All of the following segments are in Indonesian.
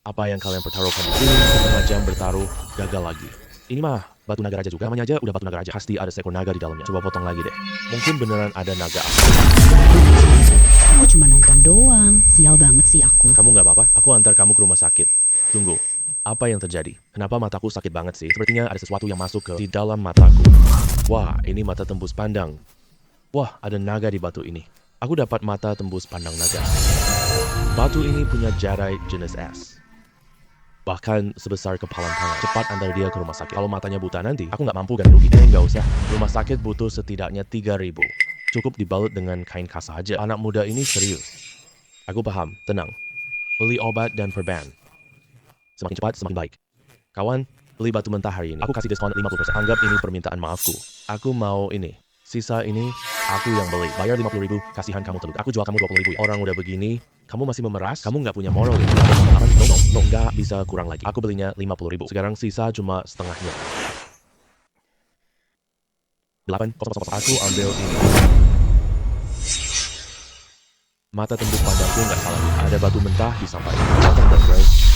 Apa yang kalian pertaruhkan di sini, setengah jam bertaruh, gagal lagi. Ini mah batu naga raja juga, namanya aja udah batu naga raja. Pasti ada seekor naga di dalamnya. Coba potong lagi deh. Mungkin beneran ada naga asli. Aku cuma nonton doang. Sial banget sih aku. Kamu nggak apa-apa? Aku antar kamu ke rumah sakit. Tunggu, apa yang terjadi? Kenapa mataku sakit banget sih? Sepertinya ada sesuatu yang masuk ke di dalam mataku. Wah, ini mata tembus pandang. Wah, ada naga di batu ini. Aku dapat mata tembus pandang naga. Batu ini punya jarai jenis S. Bahkan sebesar kepalan tangan. Cepat antar dia ke rumah sakit. Kalau matanya buta nanti, aku nggak mampu ganti rugi. Nggak usah. Rumah sakit butuh setidaknya 3.000. Cukup dibalut dengan kain kasa aja. Anak muda ini serius. Aku paham, tenang. Beli obat dan perban. Semakin cepat, semakin baik. Kawan, beli batu mentah hari ini. Aku kasih diskon 50%. Anggap ini permintaan maafku. Aku mau ini. Sisa ini, aku yang beli. Bayar 50.000, kasihan kamu terluka. Aku jual kamu 20.000 ya. Orang udah begini, kamu masih memeras? Kamu nggak punya moral ya? No, nggak bisa kurang lagi. Aku belinya 50.000. Sekarang sisa cuma setengahnya. 8, aku ambil ini. Mata tembus pandangku nggak salah. Ada batu mentah di sampah ini.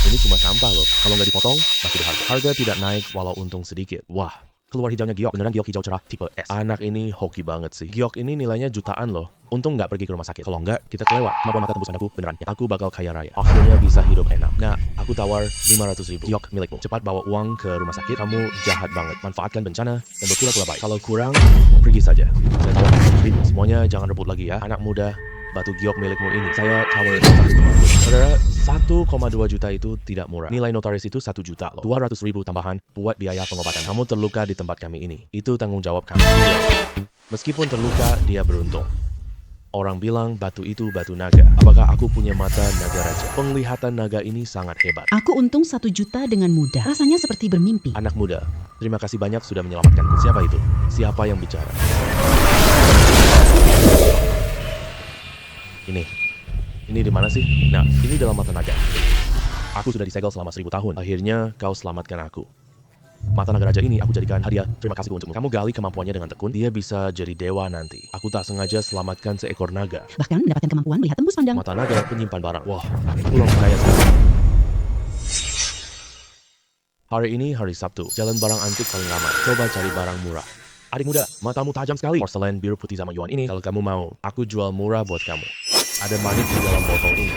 Ini cuma sampah loh. Kalau nggak dipotong, masih berharga. Harga tidak naik walau untung sedikit. Wah, keluar hijaunya giok. Beneran giok hijau cerah tipe S. Anak ini hoki banget sih. Giok ini nilainya jutaan loh. Untung nggak pergi ke rumah sakit. Kalau nggak, kita kelewat. Kemampuan mata tembus pandangku beneran. Aku bakal kaya raya. Akhirnya bisa hidup enak. Nah, aku tawar 500.000. Giok milikmu. Cepat bawa uang ke rumah sakit. Kamu jahat banget. Manfaatkan bencana dan berpura-pura baik. Kalau kurang, pergi saja. Saya tawar 100.000. Semuanya jangan rebut lagi ya. Anak muda, batu giok milikmu ini. Saya tawar 1 teman. Saudara, 1,2 juta itu tidak murah. Nilai notaris itu 1 juta loh. 200.000 tambahan buat biaya pengobatan. Kamu terluka di tempat kami ini. Itu tanggung jawab kami. Meskipun terluka, dia beruntung. Orang bilang batu itu batu naga. Apakah aku punya mata naga raja? Penglihatan naga ini sangat hebat. Aku untung 1 juta dengan mudah. Rasanya seperti bermimpi. Anak muda, terima kasih banyak sudah menyelamatkanku. Siapa itu? Siapa yang bicara? Ini di mana sih? Nah, ini dalam mata naga. Aku sudah disegel selama 1000 tahun. Akhirnya kau selamatkan aku. Mata naga raja ini aku jadikan hadiah. Terima kasih untukmu. Kamu gali kemampuannya dengan tekun, dia bisa jadi dewa nanti. Aku tak sengaja selamatkan seekor naga. Bahkan mendapatkan kemampuan melihat tembus pandang. Mata naga penyimpan barang. Wah, pulang kaya sekali. Hari ini hari Sabtu. Jalan barang antik paling lama. Coba cari barang murah. Adik muda, matamu tajam sekali. Porselen biru putih zaman Yuan ini. Kalau kamu mau, aku jual murah buat kamu. Ada manik di dalam botol ini.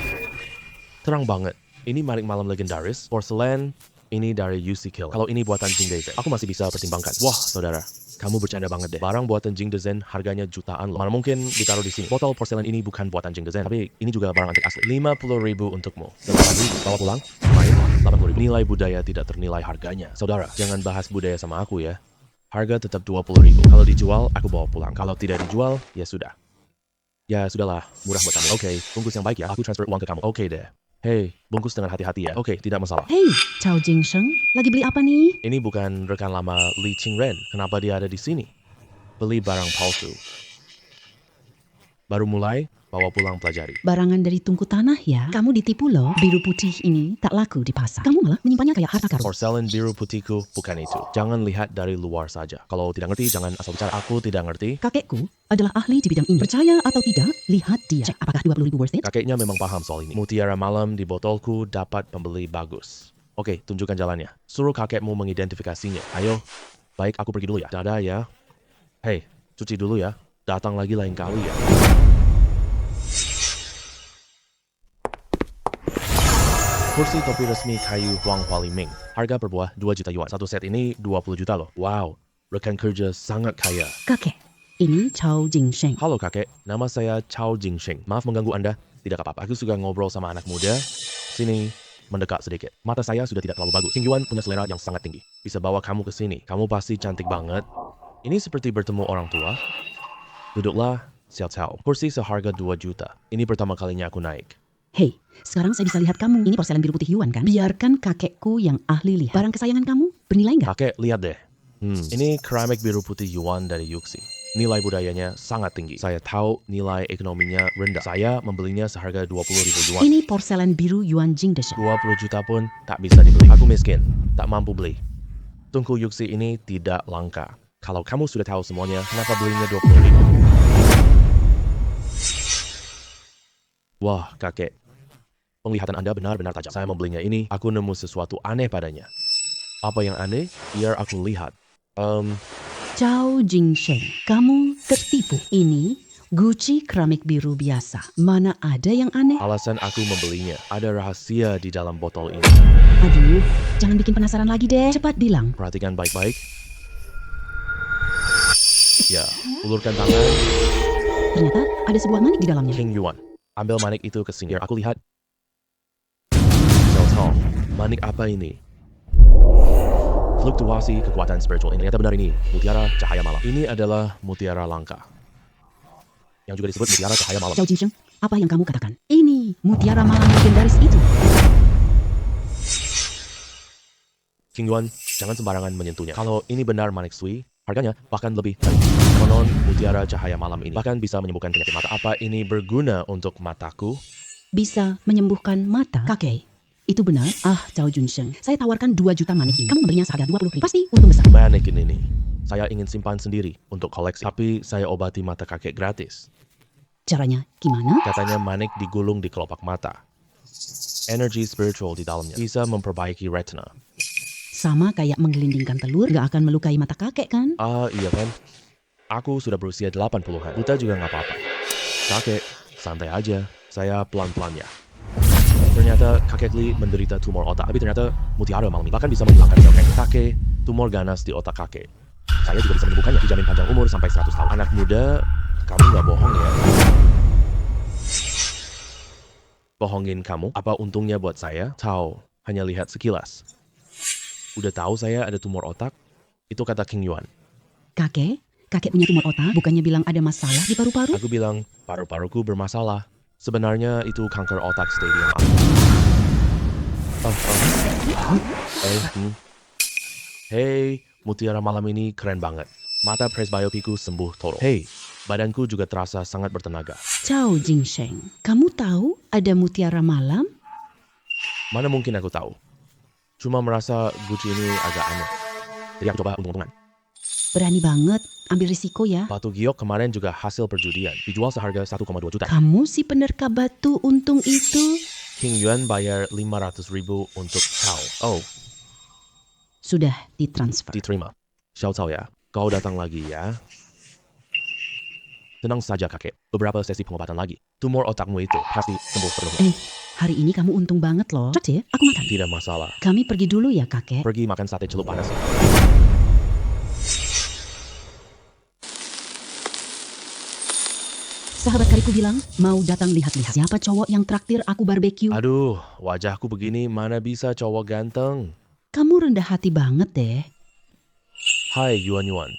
Terang banget. Ini manik malam legendaris. Porselen ini dari UC Kill. Kalau ini buatan Jing Dezen, aku masih bisa pertimbangkan. Wah, saudara, kamu bercanda banget deh. Barang buatan Jing Dezen harganya jutaan loh. Mana mungkin ditaruh di sini. Botol porselen ini bukan buatan Jing Dezen, tapi ini juga barang antik asli. 50.000 untukmu. Dan lagi bawa pulang. Main 80.000. Nilai budaya tidak ternilai harganya. Saudara, jangan bahas budaya sama aku ya. Harga tetap 20.000. Kalau dijual, aku bawa pulang. Kalau tidak dijual, ya sudah. Ya sudahlah, murah buat kamu. Oke, bungkus yang baik ya. Aku transfer uang ke kamu. Oke deh. Hei, bungkus dengan hati-hati ya. Oke, tidak masalah. Hei, Chao Jingsheng, lagi beli apa nih? Ini bukan rekan lama Li Qingren. Kenapa dia ada di sini? Beli barang palsu. Baru mulai, bawa pulang pelajari. Barangan dari tungku tanah ya. Kamu ditipu loh. Biru putih ini tak laku di pasar. Kamu malah menyimpannya kayak harta karun. Porselen biru putihku bukan itu. Jangan lihat dari luar saja. Kalau tidak ngerti, jangan asal bicara. Aku tidak ngerti. Kakekku adalah ahli di bidang ini. Percaya atau tidak, lihat dia. Cek apakah 20.000 worth it? Kakeknya memang paham soal ini. Mutiara malam di botolku dapat pembeli bagus. Oke, tunjukkan jalannya. Suruh kakekmu mengidentifikasinya. Ayo. Baik, aku pergi dulu ya. Dadah ya. Hei, cuci dulu ya. Datang lagi lain kali ya. Kursi topi resmi kayu Huang Hualiming. Harga per buah 2 juta yuan. Satu set ini 20 juta loh. Wow, rekan kerja sangat kaya. Kakek, ini Chao Jingsheng. Halo kakek, nama saya Chao Jingsheng. Maaf mengganggu Anda. Tidak apa-apa, aku suka ngobrol sama anak muda. Sini, mendekat sedikit. Mata saya sudah tidak terlalu bagus. King Yuan punya selera yang sangat tinggi. Bisa bawa kamu ke sini. Kamu pasti cantik banget. Ini seperti bertemu orang tua. Duduklah, Xiao Cao. Kursi seharga 2 juta. Ini pertama kalinya aku naik. Hei, sekarang saya bisa lihat kamu. Ini porselen biru putih Yuan kan? Biarkan kakekku yang ahli lihat. Barang kesayangan kamu bernilai nggak? Kakek, lihat deh. Ini keramik biru putih Yuan dari Yuxi. Nilai budayanya sangat tinggi. Saya tahu nilai ekonominya rendah. Saya membelinya seharga 20.000 yuan. Ini porselen biru Yuan Jingdeshen. 20 juta pun tak bisa dibeli. Aku miskin, tak mampu beli. Tungku Yuxi ini tidak langka. Kalau kamu sudah tahu semuanya, kenapa belinya 20.000? Wah, kakek. Penglihatan Anda benar-benar tajam. Saya membelinya ini, aku nemu sesuatu aneh padanya. Apa yang aneh? Biar aku lihat. Chao Jingsheng, kamu tertipu. Ini Gucci keramik biru biasa. Mana ada yang aneh? Alasan aku membelinya, ada rahasia di dalam botol ini. Aduh, jangan bikin penasaran lagi deh. Cepat bilang. Perhatikan baik-baik. Ya, ulurkan tangan. Ternyata ada sebuah manik di dalamnya. King Yuan, ambil manik itu ke sini. Biar aku lihat. Cao, manik apa ini? Fluktuasi kekuatan spiritual. Ini ternyata benar ini. Mutiara cahaya malam. Ini adalah mutiara langka. Yang juga disebut mutiara cahaya malam. Chao Jingsheng, apa yang kamu katakan? Ini mutiara malam legendaris itu. King Yuan, jangan sembarangan menyentuhnya. Kalau ini benar manik sui, harganya bahkan lebih dari konon mutiara cahaya malam ini. Bahkan bisa menyembuhkan penyakit mata. Apa ini berguna untuk mataku? Bisa menyembuhkan mata. Kakek, itu benar? Chao Jingsheng, saya tawarkan 2 juta manik ini. Kamu memberinya seharga 20.000. Pasti untung besar. Manik ini. Saya ingin simpan sendiri untuk koleksi. Tapi saya obati mata kakek gratis. Caranya gimana? Katanya manik digulung di kelopak mata. Energi spiritual di dalamnya bisa memperbaiki retina. Sama kayak menggelindingkan telur, gak akan melukai mata kakek kan? Iya kan? Aku sudah berusia 80-an. Buta juga nggak apa-apa. Kakek, santai aja. Saya pelan-pelan ya. Ternyata kakek Li menderita tumor otak. Tapi ternyata mutiara malam ini bahkan bisa menghilangkan sel kakek, tumor ganas di otak kakek. Saya juga bisa menyembuhkannya. Dijamin panjang umur sampai 100 tahun. Anak muda, kamu nggak bohong ya? Bohongin kamu? Apa untungnya buat saya? Tahu, hanya lihat sekilas. Udah tahu saya ada tumor otak? Itu kata King Yuan. Kakek punya tumor otak, bukannya bilang ada masalah di paru-paru? Aku bilang, paru-paruku bermasalah. Sebenarnya itu kanker otak stadium Hey, mutiara malam ini keren banget. Mata presbiopiku sembuh total. Hey, badanku juga terasa sangat bertenaga. Chao Jingsheng, kamu tahu ada mutiara malam? Mana mungkin aku tahu? Cuma merasa Gucci ini agak aneh. Jadi aku coba untung-untungan. Berani banget, ambil risiko ya. Batu giok kemarin juga hasil perjudian. Dijual seharga 1,2 juta. Kamu si penerka batu untung itu. King Yuan bayar 500.000 untuk Cao. Sudah ditransfer. Diterima. Xiao Cao ya, kau datang lagi ya. Tenang saja kakek, beberapa sesi pengobatan lagi. Tumor otakmu itu pasti sembuh sepenuhnya. Hari ini kamu untung banget loh. Cek ya, aku makan. Tidak masalah. Kami pergi dulu ya kakek. Pergi makan sate celup panas. Sahabat kariku bilang, mau datang lihat-lihat siapa cowok yang traktir aku barbeque. Aduh, wajahku begini mana bisa cowok ganteng. Kamu rendah hati banget deh. Hai Yuan Yuan.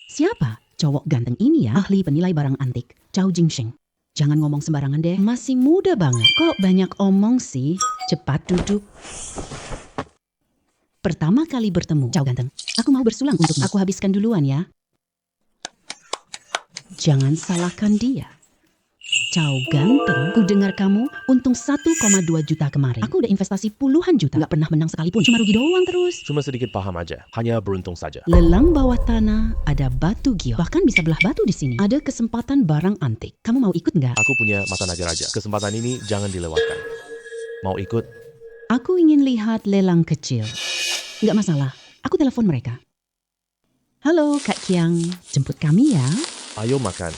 Siapa cowok ganteng ini ya? Ahli penilai barang antik, Chao Jingsheng. Jangan ngomong sembarangan deh, masih muda banget. Kok banyak omong sih? Cepat duduk. Pertama kali bertemu, Chao ganteng. Aku mau bersulang untukmu. Aku habiskan duluan ya. Jangan salahkan dia. Chao ganteng, ku dengar kamu untung 1,2 juta kemarin. Aku udah investasi puluhan juta, gak pernah menang sekalipun. Cuma rugi doang terus. Cuma sedikit paham aja, hanya beruntung saja. Lelang bawah tanah, ada batu giok. Bahkan bisa belah batu di sini. Ada kesempatan barang antik. Kamu mau ikut nggak? Aku punya mata naga raja. Kesempatan ini jangan dilewatkan. Mau ikut? Aku ingin lihat lelang kecil. Nggak masalah, aku telepon mereka. Halo Kak Kiang, jemput kami ya. Ayo makan.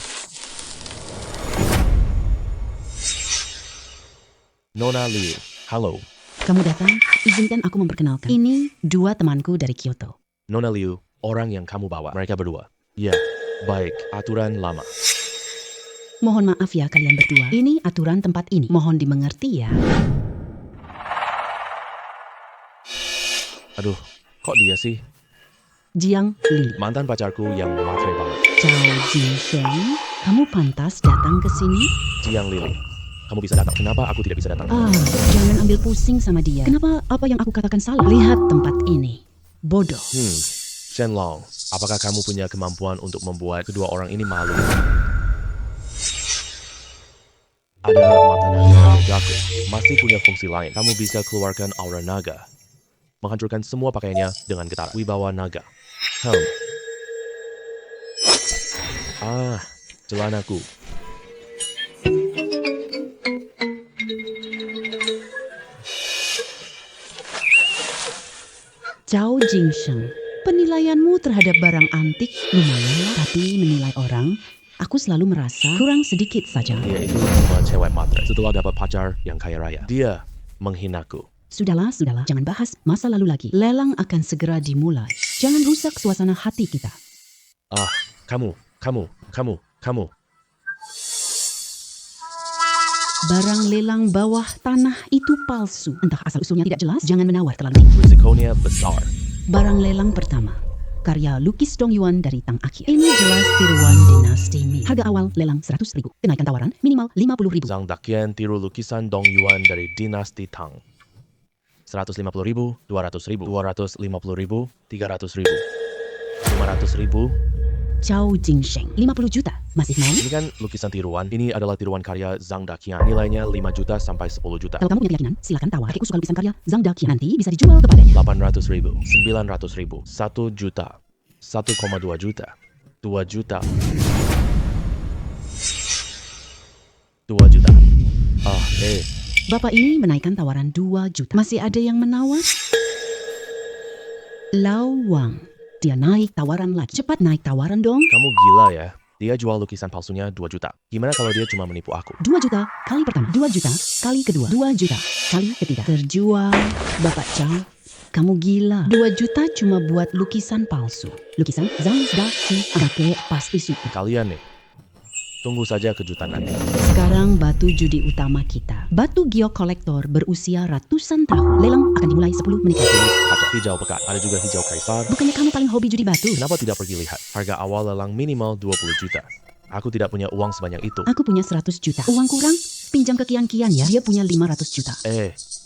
Nona Liu, halo. Kamu datang, izinkan aku memperkenalkan. Ini 2 temanku dari Kyoto. Nona Liu, orang yang kamu bawa. Mereka berdua. Ya, baik. Aturan lama. Mohon maaf ya kalian berdua. Ini aturan tempat ini. Mohon dimengerti ya. Aduh, kok dia sih? Jiang Lili. Mantan pacarku yang matre banget. Chao Jingsheng, kamu pantas datang ke sini? Jiang Lili. Kamu bisa datang. Kenapa aku tidak bisa datang? Jangan ambil pusing sama dia. Kenapa apa yang aku katakan salah? Lihat tempat ini. Bodoh. Shenlong, apakah kamu punya kemampuan untuk membuat kedua orang ini malu? Ada mata naga Jaku, masih punya fungsi lain. Kamu bisa keluarkan aura naga. Menghancurkan semua pakaiannya dengan getar. Wibawa naga. Celanaku. Zhao Jingsheng, penilaianmu terhadap barang antik lumayan lah. Tapi menilai orang, aku selalu merasa kurang sedikit saja. Dia itu cuma cewek matre setelah dapat pacar yang kaya raya. Dia menghinaku. Sudahlah, jangan bahas masa lalu lagi. Lelang akan segera dimulai. Jangan rusak suasana hati kita. Ah, kamu. Barang lelang bawah tanah itu palsu. Entah asal-usulnya tidak jelas, jangan menawar terlalu tinggi. Risikonya besar. Barang lelang pertama, karya lukis Dong Yuan dari Tang Akhir. Ini jelas tiruan dinasti Ming. Harga awal lelang 100.000. Kenaikan tawaran minimal 50.000. Zhang Daqian tiru lukisan Dong Yuan dari dinasti Tang. 150.000, 200.000, 250.000, 300.000, 500.000. Zhao Jingsheng, 50 juta. Masih mau? Ini kan lukisan tiruan. Ini adalah tiruan karya Zhang Daqian. Nilainya 5 juta sampai 10 juta. Kalau kamu punya keyakinan, silakan tawar. Kakekku suka lukisan karya Zhang Daqian. Nanti bisa dijual kepadanya. 800.000, 900.000, 1 juta, 1,2 juta, 2 juta, 2 juta. Bapak ini menaikkan tawaran 2 juta. Masih ada yang menawar? Lau Wang. Dia naik tawaran lagi. Cepat naik tawaran dong. Kamu gila ya. Dia jual lukisan palsunya 2 juta. Gimana kalau dia cuma menipu aku? 2 juta kali pertama, 2 juta kali kedua, 2 juta kali ketiga. Terjual. Bapak Zhao, kamu gila. 2 juta cuma buat lukisan palsu. Lukisan Zhang Daqian. Kakek pasti suka. Kalian nih. Tunggu saja kejutan nanti. Sekarang batu judi utama kita. Batu giok kolektor berusia ratusan tahun. Lelang akan dimulai 10 menit lagi. Kaca hijau pekat. Ada juga hijau kaisar. Bukannya kamu paling hobi judi batu? Kenapa tidak pergi lihat? Harga awal lelang minimal 20 juta. Aku tidak punya uang sebanyak itu. Aku punya 100 juta. Uang kurang? Pinjam ke Kian-Kian ya. Dia punya 500 juta.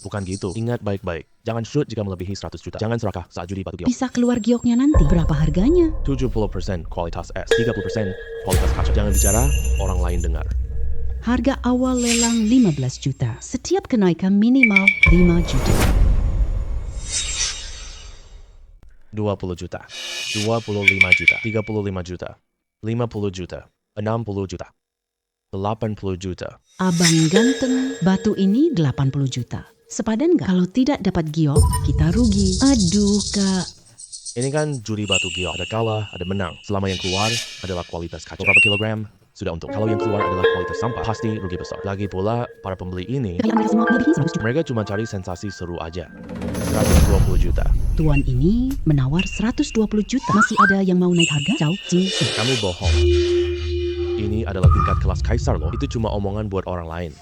Bukan gitu. Ingat baik-baik. Jangan shoot jika melebihi 100 juta. Jangan serakah saat judi batu giok. Bisa keluar gioknya nanti. Berapa harganya? 70% kualitas S, 30% kualitas kaca. Jangan bicara, orang lain dengar. Harga awal lelang 15 juta. Setiap kenaikan minimal 5 juta. 20 juta, 25 juta, 35 juta, 50 juta, 60 juta, 80 juta. Abang ganteng, batu ini 80 juta. Sepadan nggak? Kalau tidak dapat giok, kita rugi. Aduh, Kak. Ini kan judi batu giok. Ada kalah, ada menang. Selama yang keluar adalah kualitas kaca. Beberapa kilogram, sudah untung. Kalau yang keluar adalah kualitas sampah, pasti rugi besar. Lagi pula, para pembeli ini, Kalian mereka semua melebihi 100 juta. mereka cuma cari sensasi seru aja. 120 juta. Tuan ini menawar 120 juta. Masih ada yang mau naik harga? Zhao Jingsheng. Kamu bohong. Ini adalah tingkat kelas kaisar loh. Itu cuma omongan buat orang lain.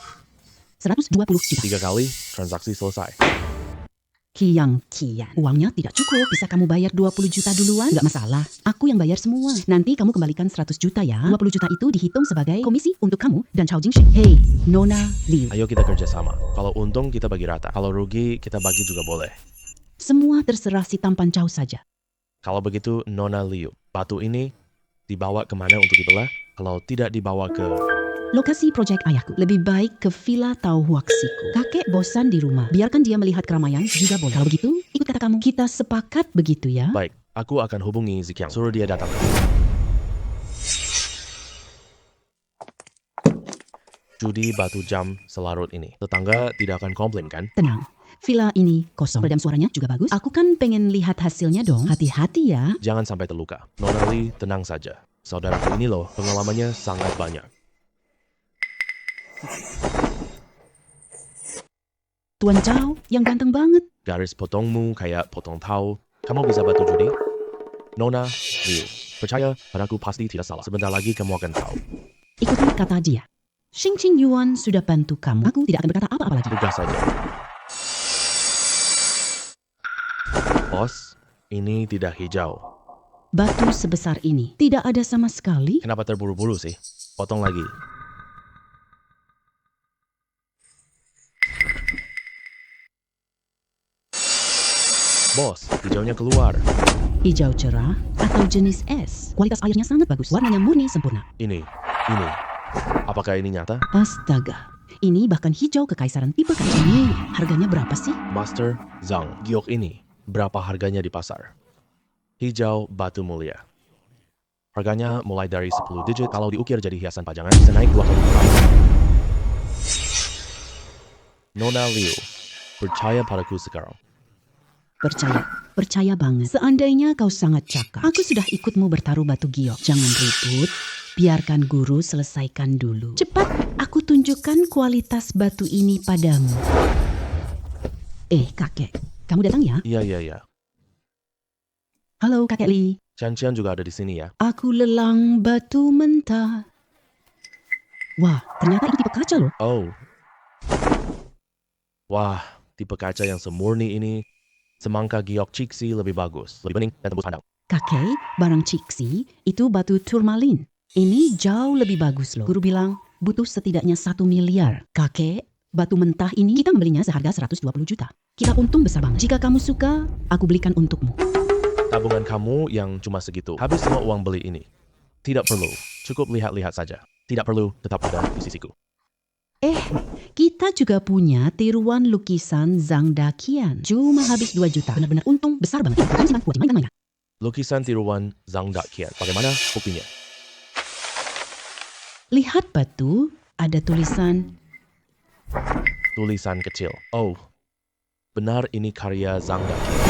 120 juta. 3 kali, transaksi selesai. Kian. Uangnya tidak cukup. Bisa kamu bayar 20 juta duluan? Nggak masalah. Aku yang bayar semua. Nanti kamu kembalikan 100 juta ya. 20 juta itu dihitung sebagai komisi untuk kamu dan Zhao Jingsheng. Hey, Nona Liu. Ayo kita kerja sama. Kalau untung kita bagi rata. Kalau rugi kita bagi juga boleh. Semua terserah si tampan Zhao saja. Kalau begitu Nona Liu, batu ini dibawa kemana untuk dibelah? Kalau tidak dibawa ke... Lokasi proyek ayahku. Lebih baik ke Villa Tau Huaxiku. Kakek bosan di rumah. Biarkan dia melihat keramaian juga boleh. Kalau begitu, ikut kata kamu. Kita sepakat begitu ya. Baik, aku akan hubungi Zikyang. Suruh dia datang. Judi batu jam selarut ini. Tetangga tidak akan komplain kan? Tenang. Villa ini kosong. Peredam suaranya juga bagus. Aku kan pengen lihat hasilnya dong. Hati-hati ya. Jangan sampai terluka. Nona Li, tenang saja. Saudaraku ini loh, pengalamannya sangat banyak. Tuan Zhao yang ganteng banget. Garis potongmu kayak potong tahu. Kamu bisa bantu judi? Nona Liu, percaya padaku pasti tidak salah. Sebentar lagi kamu akan tahu. Ikuti kata dia. Xing Yuan sudah bantu kamu. Aku tidak akan berkata apa-apa lagi. Tugas saja. Bos, ini tidak hijau. Batu sebesar ini tidak ada sama sekali. Kenapa terburu-buru sih? Potong lagi. Bos, hijaunya keluar. Hijau cerah atau jenis es. Kualitas airnya sangat bagus. Warnanya murni sempurna. Ini. Apakah ini nyata? Astaga. Ini bahkan hijau kekaisaran tipe kaca. Ini harganya berapa sih? Master Zhang, giok ini berapa harganya di pasar? Hijau batu mulia. Harganya mulai dari 10 digit. Kalau diukir jadi hiasan pajangan bisa naik 2 kali lipat. Nona Liu, percaya padaku sekarang. Percaya. percaya banget. Seandainya kau sangat cakap, aku sudah ikutmu bertaruh batu giok. Jangan ribut, biarkan guru selesaikan dulu. Cepat, aku tunjukkan kualitas batu ini padamu. Kakek, kamu datang ya? Iya. Halo, kakek Li. Cian juga ada di sini ya. Aku lelang batu mentah. Wah, ternyata itu tipe kaca loh. Oh. Wah, tipe kaca yang semurni ini, semangka giok Cixi lebih bagus, lebih bening dan tembus pandang. Kakek, barang Cixi itu batu turmalin. Ini jauh lebih bagus loh. Guru bilang butuh setidaknya 1 miliar. Kakek, batu mentah ini kita membelinya seharga 120 juta. Kita untung besar banget. Jika kamu suka, aku belikan untukmu. Tabungan kamu yang cuma segitu, habis semua uang beli ini. Tidak perlu, cukup lihat-lihat saja. Tidak perlu, tetap ada di sisiku. Kita juga punya tiruan lukisan Zhang Daqian. Cuma habis 2 juta. Benar-benar untung besar banget. Kamu simpan buat dimainkan mainan. Lukisan tiruan Zhang Daqian. Bagaimana buktinya? Lihat batu, ada tulisan. Tulisan kecil. Oh, benar ini karya Zhang Daqian.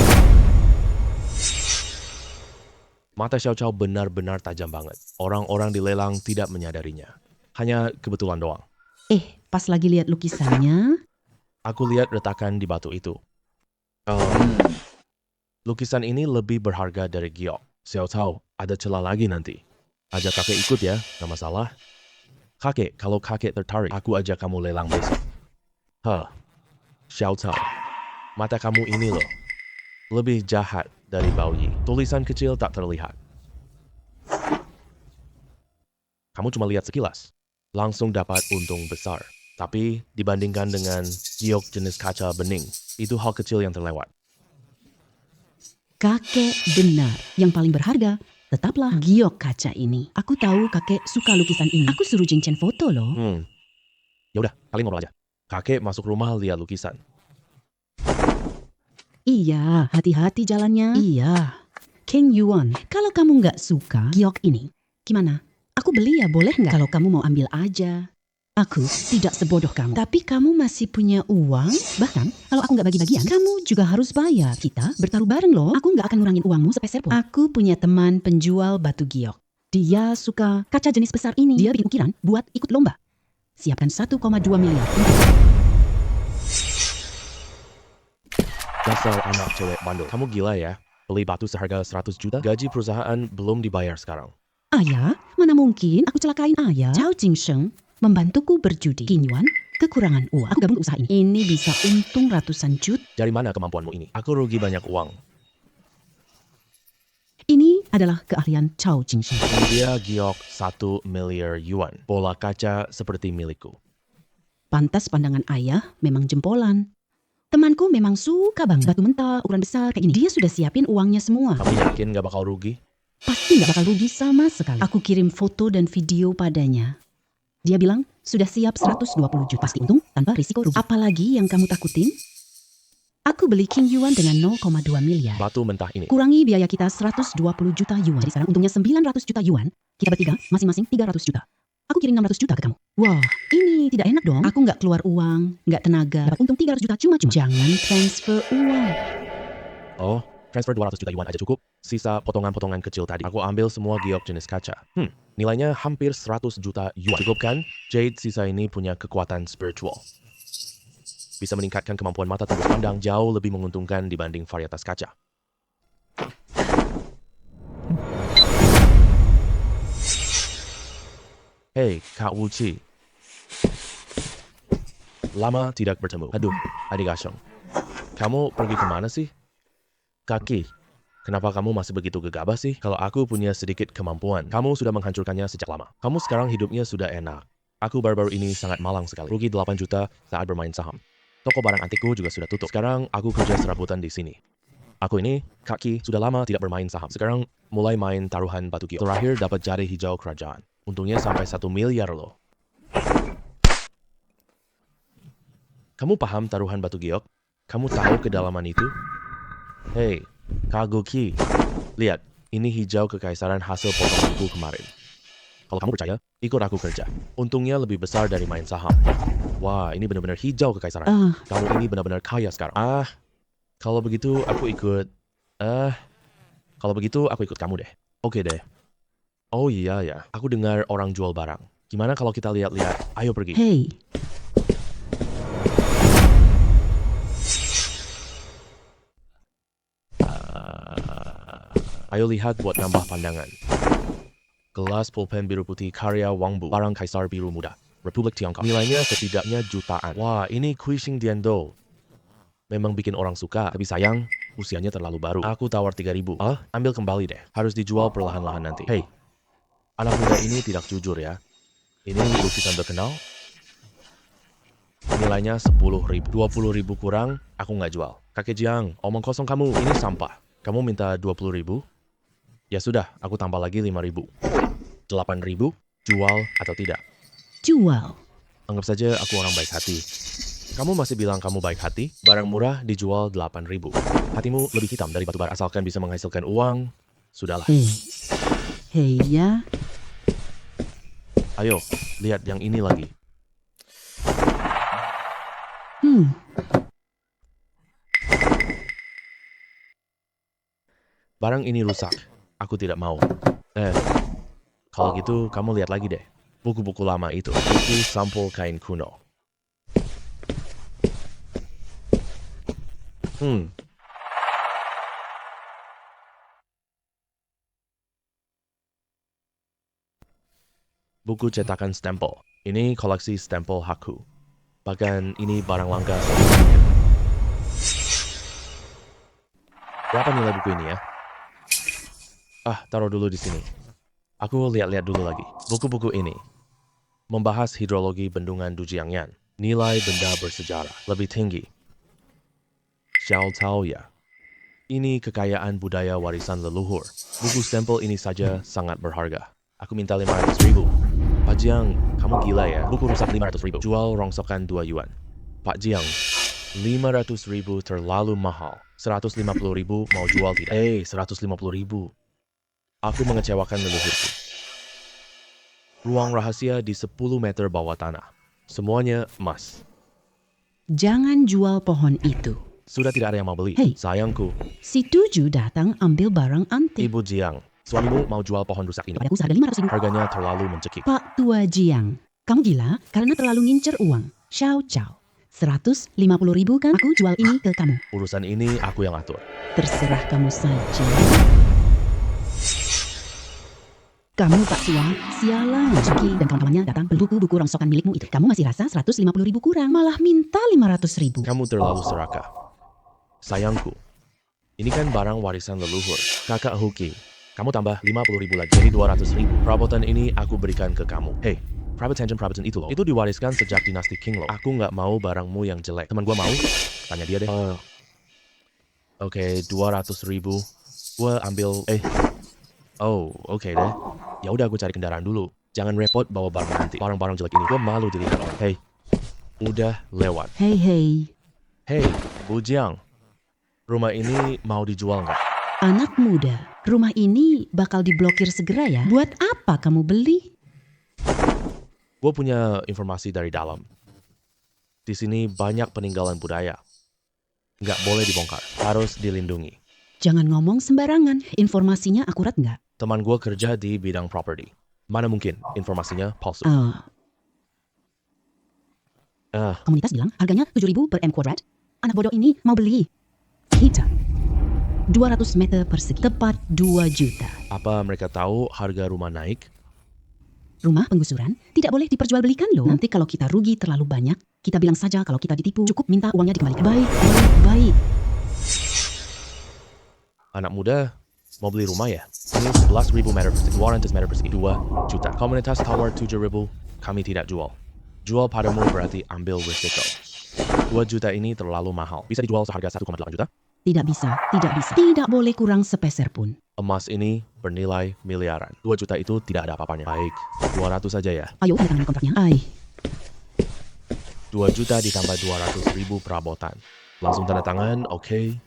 Mata Xiao Chao benar-benar tajam banget. Orang-orang di lelang tidak menyadarinya. Hanya kebetulan doang. Pas lagi lihat lukisannya, Aku lihat retakan di batu itu. Lukisan ini lebih berharga dari giok. Xiao Chao, ada celah lagi nanti. Ajak kakek ikut ya, gak masalah. Kakek, kalau kakek tertarik, aku ajak kamu lelang besok. Xiao Chao, mata kamu ini loh. Lebih jahat dari Baoyi. Tulisan kecil tak terlihat. Kamu cuma lihat sekilas. Langsung dapat untung besar. Tapi dibandingkan dengan giok jenis kaca bening, itu hal kecil yang terlewat. kakek benar. Yang paling berharga tetaplah giok kaca ini. Aku tahu kakek suka lukisan ini. Aku suruh Jing Chen foto loh. Ya udah, kalian ngobrol aja. Kakek masuk rumah lihat lukisan. Iya, hati-hati jalannya. Iya. King Yuan, kalau kamu nggak suka giok ini, gimana? Aku beli ya, boleh nggak? Kalau kamu mau ambil aja. Aku tidak sebodoh kamu. Tapi kamu masih punya uang. Bahkan, kalau aku nggak bagi-bagian, kamu juga harus bayar. Kita bertaruh bareng loh. Aku nggak akan ngurangin uangmu sepeser pun. Aku punya teman penjual batu giok. Dia suka kaca jenis besar ini. Dia bikin ukiran buat ikut lomba. Siapkan 1,2 miliar. Dasar anak cewek bandel. Kamu gila ya? Beli batu seharga 100 juta? Gaji perusahaan belum dibayar sekarang. Ayah, mana mungkin aku celakain ayah. Zhao Jingsheng membantuku berjudi. King Yuan kekurangan uang. Aku gabung ke usaha ini. Ini bisa untung ratusan juta. Dari mana kemampuanmu ini? Aku rugi banyak uang. Ini adalah keahlian Zhao Jingsheng. Dia giok 1 miliar yuan. Bola kaca seperti milikku. Pantas pandangan ayah memang jempolan. Temanku memang suka banget batu mentah, ukuran besar kayak gini. Dia sudah siapin uangnya semua. Kamu yakin gak bakal rugi? Pasti gak bakal rugi sama sekali. Aku kirim foto dan video padanya. Dia bilang sudah siap 120 juta. Pasti untung tanpa risiko rugi. Apalagi yang kamu takutin? Aku beli King Yuan dengan 0,2 miliar. Batu mentah ini. Kurangi biaya kita 120 juta yuan. Jadi sekarang untungnya 900 juta yuan. Kita bertiga masing-masing 300 juta. Aku kirim 600 juta ke kamu. Wah, ini tidak enak dong. Aku nggak keluar uang, nggak tenaga. Dapat untung 300 juta cuma-cuma. Jangan transfer uang. Oh, transfer 200 juta yuan aja cukup. Sisa potongan-potongan kecil tadi. Aku ambil semua giok jenis kaca. Nilainya hampir 100 juta yuan. Cukup kan? Jade sisa ini punya kekuatan spiritual. Bisa meningkatkan kemampuan mata tembus pandang jauh lebih menguntungkan dibanding varietas kaca. Hei, Kak Wuci. Lama tidak bertemu. Aduh, adik Asyong. Kamu pergi kemana sih? Kaki, kenapa kamu masih begitu gegabah sih? Kalau aku punya sedikit kemampuan, kamu sudah menghancurkannya sejak lama. Kamu sekarang hidupnya sudah enak. Aku baru-baru ini sangat malang sekali. Rugi 8 juta saat bermain saham. Toko barang antikku juga sudah tutup. Sekarang aku kerja serabutan di sini. Aku ini, Kaki, sudah lama tidak bermain saham. Sekarang mulai main taruhan batu giok. Terakhir dapat jari hijau kerajaan. Untungnya sampai 1 miliar loh. Kamu paham taruhan batu giok? Kamu tahu kedalaman itu? Hei, Kak Goki. Lihat, ini hijau kekaisaran hasil potonganku kemarin. Kalau kamu percaya, ikut aku kerja. Untungnya lebih besar dari main saham. Wah, ini benar-benar hijau kekaisaran. Kamu ini benar-benar kaya sekarang. Kalau begitu aku ikut Kalau begitu aku ikut kamu deh. Oke deh. Oh iya ya, aku dengar orang jual barang. Gimana kalau kita lihat-lihat? Ayo pergi. Hei, Ayo lihat buat nambah pandangan. Gelas pulpen biru putih karya Wang Bu, barang kaisar biru muda, Republik Tiongkok. Nilainya setidaknya jutaan. Wah, ini Kuishing Diando. Memang bikin orang suka, tapi sayang, usianya terlalu baru. Aku tawar 3.000. Ambil kembali deh. Harus dijual perlahan-lahan nanti. Hei, anak muda ini tidak jujur ya. Ini lukisan terkenal. Nilainya 10.000. 20.000 kurang, aku nggak jual. Kakek Jiang, omong kosong kamu, ini sampah. Kamu minta 20.000? Ya sudah, aku tambah lagi 5.000. 8.000, jual atau tidak? jual. Anggap saja aku orang baik hati. Kamu masih bilang kamu baik hati? Barang murah dijual 8.000. Hatimu lebih hitam dari batu bara, asalkan bisa menghasilkan uang. Sudahlah. Hei ya. Ayo, lihat yang ini lagi. Barang ini rusak. Aku tidak mau. Kalau gitu kamu lihat lagi deh. Buku-buku lama itu. Buku sampul kain kuno. Buku cetakan stempel. Ini koleksi stempel Haku. Bahkan ini barang langka satu-satunya. Berapa nilai buku ini ya? Taruh dulu di sini. Aku lihat-lihat dulu lagi. Buku-buku ini membahas hidrologi bendungan Dujiangyan. Nilai benda bersejarah lebih tinggi. Xiao Tao ya. Ini kekayaan budaya warisan leluhur. Buku stempel ini saja sangat berharga. Aku minta 500.000. Pak Jiang, kamu gila ya? Buku rusak 500.000. Jual rongsokan 2 yuan. Pak Jiang, 500.000 terlalu mahal. 150.000 mau jual tidak? 150.000. Aku mengecewakan leluhurku. Ruang rahasia di 10 meter bawah tanah. Semuanya emas. Jangan jual pohon itu. Sudah tidak ada yang mau beli. Hei. Sayangku, Si Tuju datang ambil barang antik. Ibu Jiang, suamimu mau jual pohon rusak ini. Padaku seharga 500.000. Harganya terlalu mencekik. Pak Tua Jiang, kamu gila karena terlalu ngincer uang. Xiao Chao, 150.000 kan? Aku jual ini ke kamu. Urusan ini aku yang atur. Terserah kamu saja. Kamu Pak Tua, sialan. Suki dan kawan-kawannya datang beli buku-buku rongsokan milikmu itu. Kamu masih rasa 150.000 kurang, malah minta 500.000. Kamu terlalu serakah. Sayangku, ini kan barang warisan leluhur. Kakak Huki, kamu tambah 50.000 lagi, jadi 200.000. Perabotan ini aku berikan ke kamu. Hei, private tension itu loh. Itu diwariskan sejak dinasti Qing loh. Aku nggak mau barangmu yang jelek. Teman gua mau? Tanya dia deh. Oke, 200.000. Gua ambil. Oke deh. Ya udah, aku cari kendaraan dulu. Jangan repot bawa barang nanti. Barang-barang jelek ini gua malu dilihat orang. Hei, udah lewat. Hei, Hei, Bu Jiang. Rumah ini mau dijual nggak? anak muda, rumah ini bakal diblokir segera ya. Buat apa kamu beli? Gue punya informasi dari dalam. Di sini banyak peninggalan budaya. Nggak boleh dibongkar, harus dilindungi. Jangan ngomong sembarangan, informasinya akurat nggak? Teman gue kerja di bidang property. Mana mungkin informasinya palsu. Komunitas bilang harganya 7.000 per M kuadrat. Anak bodoh ini mau beli. Kita 200 meter persegi, tepat 2 juta. Apa mereka tahu harga rumah naik? Rumah penggusuran tidak boleh diperjualbelikan loh. Nanti kalau kita rugi terlalu banyak, kita bilang saja kalau kita ditipu. Cukup minta uangnya dikembalikan. Baik. Anak muda mau beli rumah ya? Ini 11.000 meter persegi, 200 meter persegi, 2 juta. Komunitas tower 7.000, kami tidak jual. Jual padamu berarti ambil risiko. 2 juta ini terlalu mahal. Bisa dijual seharga 1,8 juta? Tidak bisa. Tidak boleh kurang sepeser pun. Emas ini bernilai miliaran. 2 juta itu tidak ada apa-apanya. Baik, 200 saja ya. Ayo tanda tangan kontraknya. 2 juta ditambah 200.000 perabotan. Langsung tanda tangan, oke.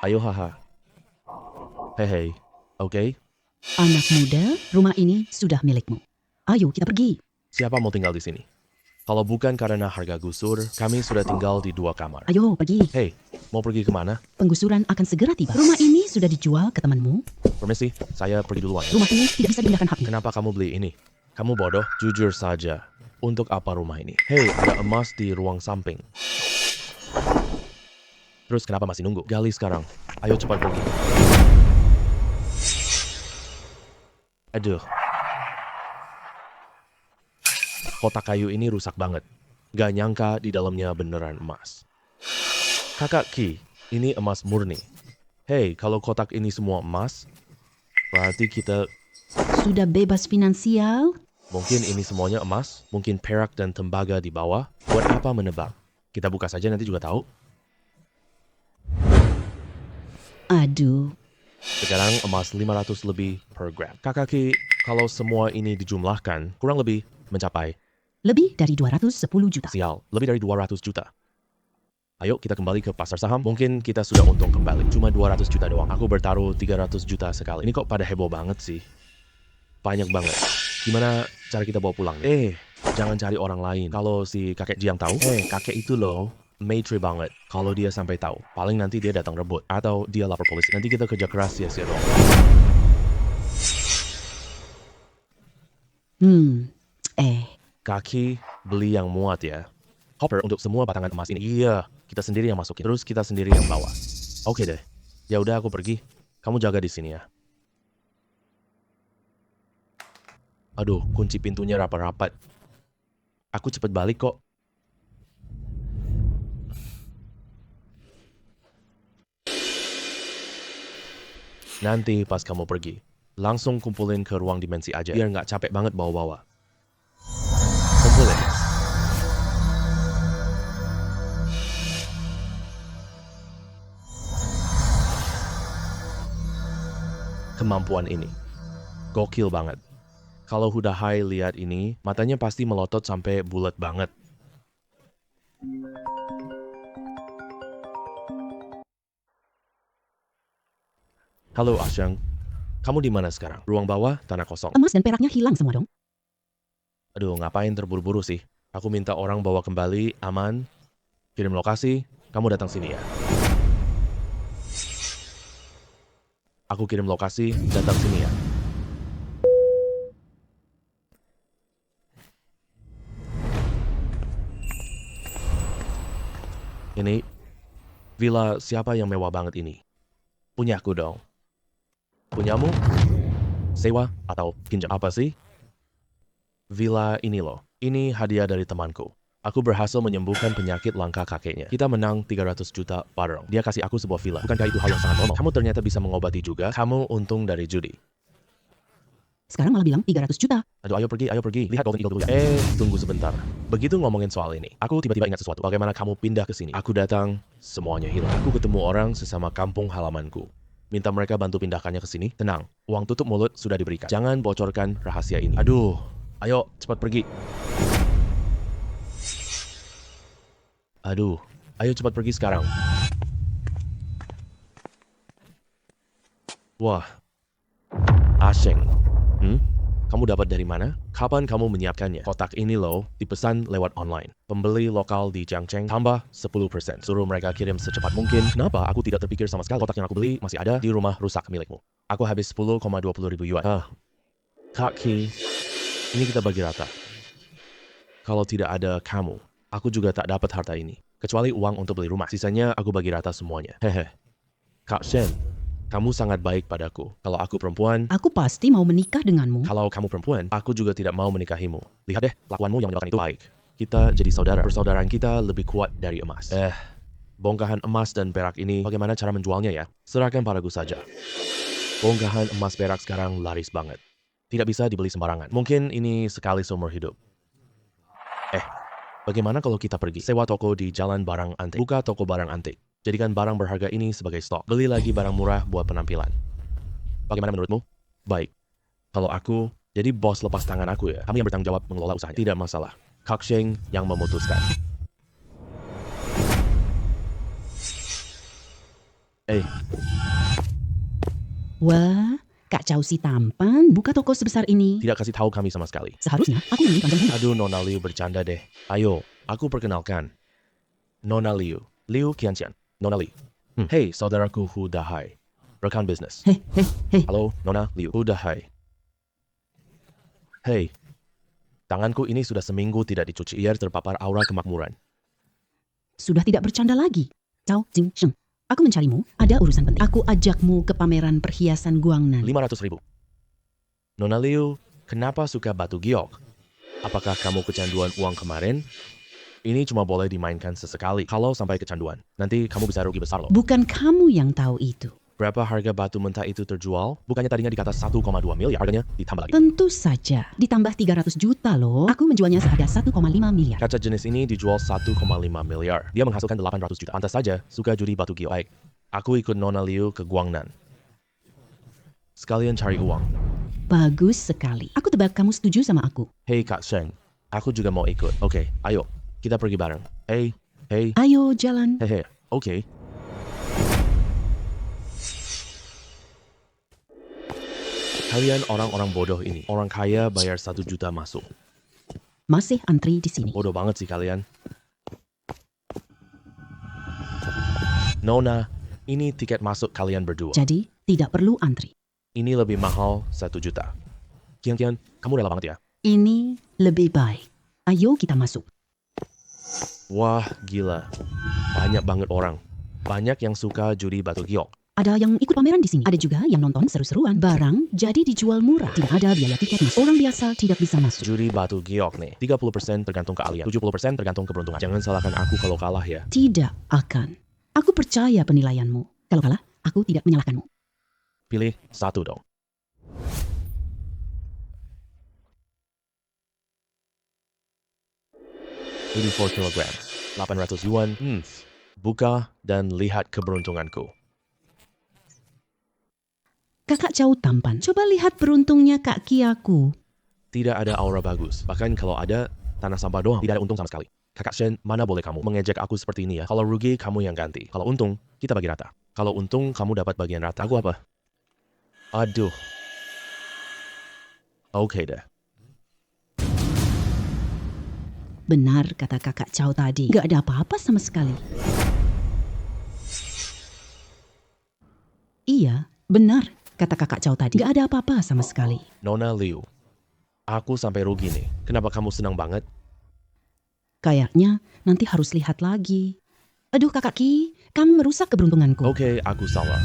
Ayo haha. Hei, oke. Anak muda, rumah ini sudah milikmu. Ayo kita pergi. Siapa mau tinggal di sini? Kalau bukan karena harga gusur, kami sudah tinggal di 2 kamar. Ayo, pergi. Hei, mau pergi kemana? Penggusuran akan segera tiba. Rumah ini sudah dijual ke temanmu. Permisi, saya pergi duluan. Rumah ini tidak bisa dipindahkan haknya. Kenapa kamu beli ini? Kamu bodoh? Jujur saja. Untuk apa rumah ini? Hei, ada emas di ruang samping. Terus kenapa masih nunggu? Gali sekarang. Ayo cepat pergi. Aduh. Kotak kayu ini rusak banget. Gak nyangka di dalamnya beneran emas. Kakak Ki, ini emas murni. Hei, kalau kotak ini semua emas, berarti kita... Sudah bebas finansial? Mungkin ini semuanya emas, mungkin perak dan tembaga di bawah. Buat apa menebak? Kita buka saja nanti juga tahu. Aduh, Sekarang emas 500 lebih per gram. Kakak Ki, kalau semua ini dijumlahkan, kurang lebih mencapai lebih dari 210 juta. sial, lebih dari 200 juta. Ayo kita kembali ke pasar saham. Mungkin kita sudah untung kembali. Cuma 200 juta doang. Aku bertaruh 300 juta sekali. Ini kok pada heboh banget sih. Banyak banget. Gimana cara kita bawa pulang? Jangan cari orang lain. Kalau si kakek Jiang tahu, kakek itu loh, matre banget. Kalau dia sampai tahu, paling nanti dia datang rebut. Atau dia lapor polisi. Nanti kita kerja keras sia-sia doang. Kaki beli yang muat ya. Hopper untuk semua batangan emas ini. Iya, kita sendiri yang masukin. Terus kita sendiri yang bawa. Oke deh. Ya udah aku pergi. Kamu jaga di sini ya. Aduh, kunci pintunya rapat-rapat. Aku cepet balik kok. Nanti pas kamu pergi, langsung kumpulin ke ruang dimensi aja. Biar nggak capek banget bawa-bawa. Kumpulin. Kemampuan ini gokil banget. Kalau Huda Hai lihat ini, matanya pasti melotot sampai bulat banget. Halo Asyang, kamu di mana sekarang? Ruang bawah, tanah kosong. Emas dan peraknya hilang semua dong. Aduh, ngapain terburu-buru sih? Aku minta orang bawa kembali, aman. Kirim lokasi, kamu datang sini ya. Aku kirim lokasi, datang sini ya. Ini, villa siapa yang mewah banget ini? Punyaku dong. Punyamu? Sewa atau pinjam apa sih? Villa ini loh, ini hadiah dari temanku. Aku berhasil menyembuhkan penyakit langka kakeknya. Kita menang 300 juta bareng. Dia kasih aku sebuah villa. Bukankah itu hal yang sangat normal? Kamu ternyata bisa mengobati juga. Kamu untung dari judi. Sekarang malah bilang 300 juta. Aduh, ayo pergi. Lihat Golden Eagle dulu ya. Tunggu sebentar. Begitu ngomongin soal ini, aku tiba-tiba ingat sesuatu. Bagaimana kamu pindah ke sini? Aku datang, semuanya hilang. Aku ketemu orang sesama kampung halamanku. Minta mereka bantu pindahkannya ke sini. Tenang, uang tutup mulut sudah diberikan. Jangan bocorkan rahasia ini. Aduh, ayo cepat pergi. Aduh, ayo cepat pergi sekarang. Wah, Asheng. Kamu dapat dari mana? Kapan kamu menyiapkannya? Kotak ini loh, dipesan lewat online. Pembeli lokal di Jiangcheng tambah 10%. Suruh mereka kirim secepat mungkin. Kenapa aku tidak terpikir sama sekali? Kotak yang aku beli masih ada di rumah rusak milikmu. Aku habis 10,20 ribu yuan. Kaki, ini kita bagi rata. Kalau tidak ada kamu, aku juga tak dapat harta ini. Kecuali uang untuk beli rumah. Sisanya aku bagi rata semuanya. Hehe. Kak Shen, kamu sangat baik padaku. Kalau aku perempuan, Aku pasti mau menikah denganmu. kalau kamu perempuan, aku juga tidak mau menikahimu. Lihat deh, lakuanmu yang menyebabkan itu baik. Kita jadi saudara. Persaudaraan kita lebih kuat dari emas. Bongkahan emas dan perak ini, bagaimana cara menjualnya ya? Serahkan padaku saja. Bongkahan emas perak sekarang laris banget. Tidak bisa dibeli sembarangan. Mungkin ini sekali seumur hidup. Bagaimana kalau kita pergi? Sewa toko di Jalan Barang Antik. Buka toko barang antik. Jadikan barang berharga ini sebagai stok. Beli lagi barang murah buat penampilan. Bagaimana menurutmu? Baik. Kalau aku, jadi bos lepas tangan aku ya. Kami yang bertanggung jawab mengelola usahanya. Tidak masalah. Kak Sheng yang memutuskan. Wah, Kak Chow si tampan buka toko sebesar ini. Tidak kasih tahu kami sama sekali. Seharusnya aku lebih panjang umur. Aduh, Nona Liu bercanda deh. Ayo, aku perkenalkan. Nona Liu, Liu Qianqian, Nona Liu. Hei, saudaraku Hu Dahai. Rekan bisnis. Hei, hei, hei. Halo, Nona Liu. Hu Dahai. Hei, tanganku ini sudah seminggu tidak dicuci air terpapar aura kemakmuran. Sudah tidak bercanda lagi. Cao Jing Sheng. Aku mencarimu, ada urusan penting. Aku ajakmu ke pameran perhiasan Guangnan. 500.000. Nona Liu, kenapa suka batu giok? Apakah kamu kecanduan uang kemarin? Ini cuma boleh dimainkan sesekali. Kalau sampai kecanduan, nanti kamu bisa rugi besar loh. Bukan kamu yang tahu itu. Berapa harga batu mentah itu terjual? Bukannya tadinya dikata 1,2 miliar, harganya ditambah lagi. Tentu saja, ditambah 300 juta loh. Aku menjualnya seharga 1,5 miliar. Kaca jenis ini dijual 1,5 miliar. Dia menghasilkan 800 juta. Pantas saja, suka judi batu giok. Baik, aku ikut Nona Liu ke Guangnan. Sekalian cari uang. Bagus sekali. Aku tebak kamu setuju sama aku. Hei Kak Sheng, aku juga mau ikut. Oke, ayo, kita pergi bareng. Hei, Ayo jalan. hehe, oke. Kalian orang-orang bodoh ini. Orang kaya bayar 1 juta masuk. Masih antri di sini. Bodoh banget sih kalian. Nona, ini tiket masuk kalian berdua. Jadi, tidak perlu antri. Ini lebih mahal 1 juta. Kian, kamu rela banget ya? Ini lebih baik. Ayo kita masuk. Wah, gila. Banyak banget orang. Banyak yang suka judi batu giok. Ada yang ikut pameran di sini. Ada juga yang nonton seru-seruan. Barang jadi dijual murah. Tidak ada biaya tiket masuk. Orang biasa tidak bisa masuk. Judi batu giok nih. 30% tergantung keahlian. 70% tergantung keberuntungan. Jangan salahkan aku kalau kalah ya. Tidak akan. Aku percaya penilaianmu. Kalau kalah, aku tidak menyalahkanmu. Pilih satu dong. $84 kilogram. 800 yuan. Buka dan lihat keberuntunganku. Kakak Chow tampan. Coba lihat beruntungnya Kak Kiaku. Tidak ada aura bagus. Bahkan kalau ada, tanah sampah doang. Tidak ada untung sama sekali. Kakak Shen, mana boleh kamu mengejek aku seperti ini ya? Kalau rugi, kamu yang ganti. Kalau untung, kita bagi rata. Kalau untung, kamu dapat bagian rata. Aku apa? Aduh. Oke deh. Benar kata Kakak Chow tadi. Gak ada apa-apa sama sekali. Iya, benar kata Kakak Chow tadi. Gak ada apa-apa sama sekali. Nona Liu, aku sampai rugi nih. Kenapa kamu senang banget? Kayaknya nanti harus lihat lagi. Aduh Kakak Ki, kamu merusak keberuntunganku. Oke, aku salah.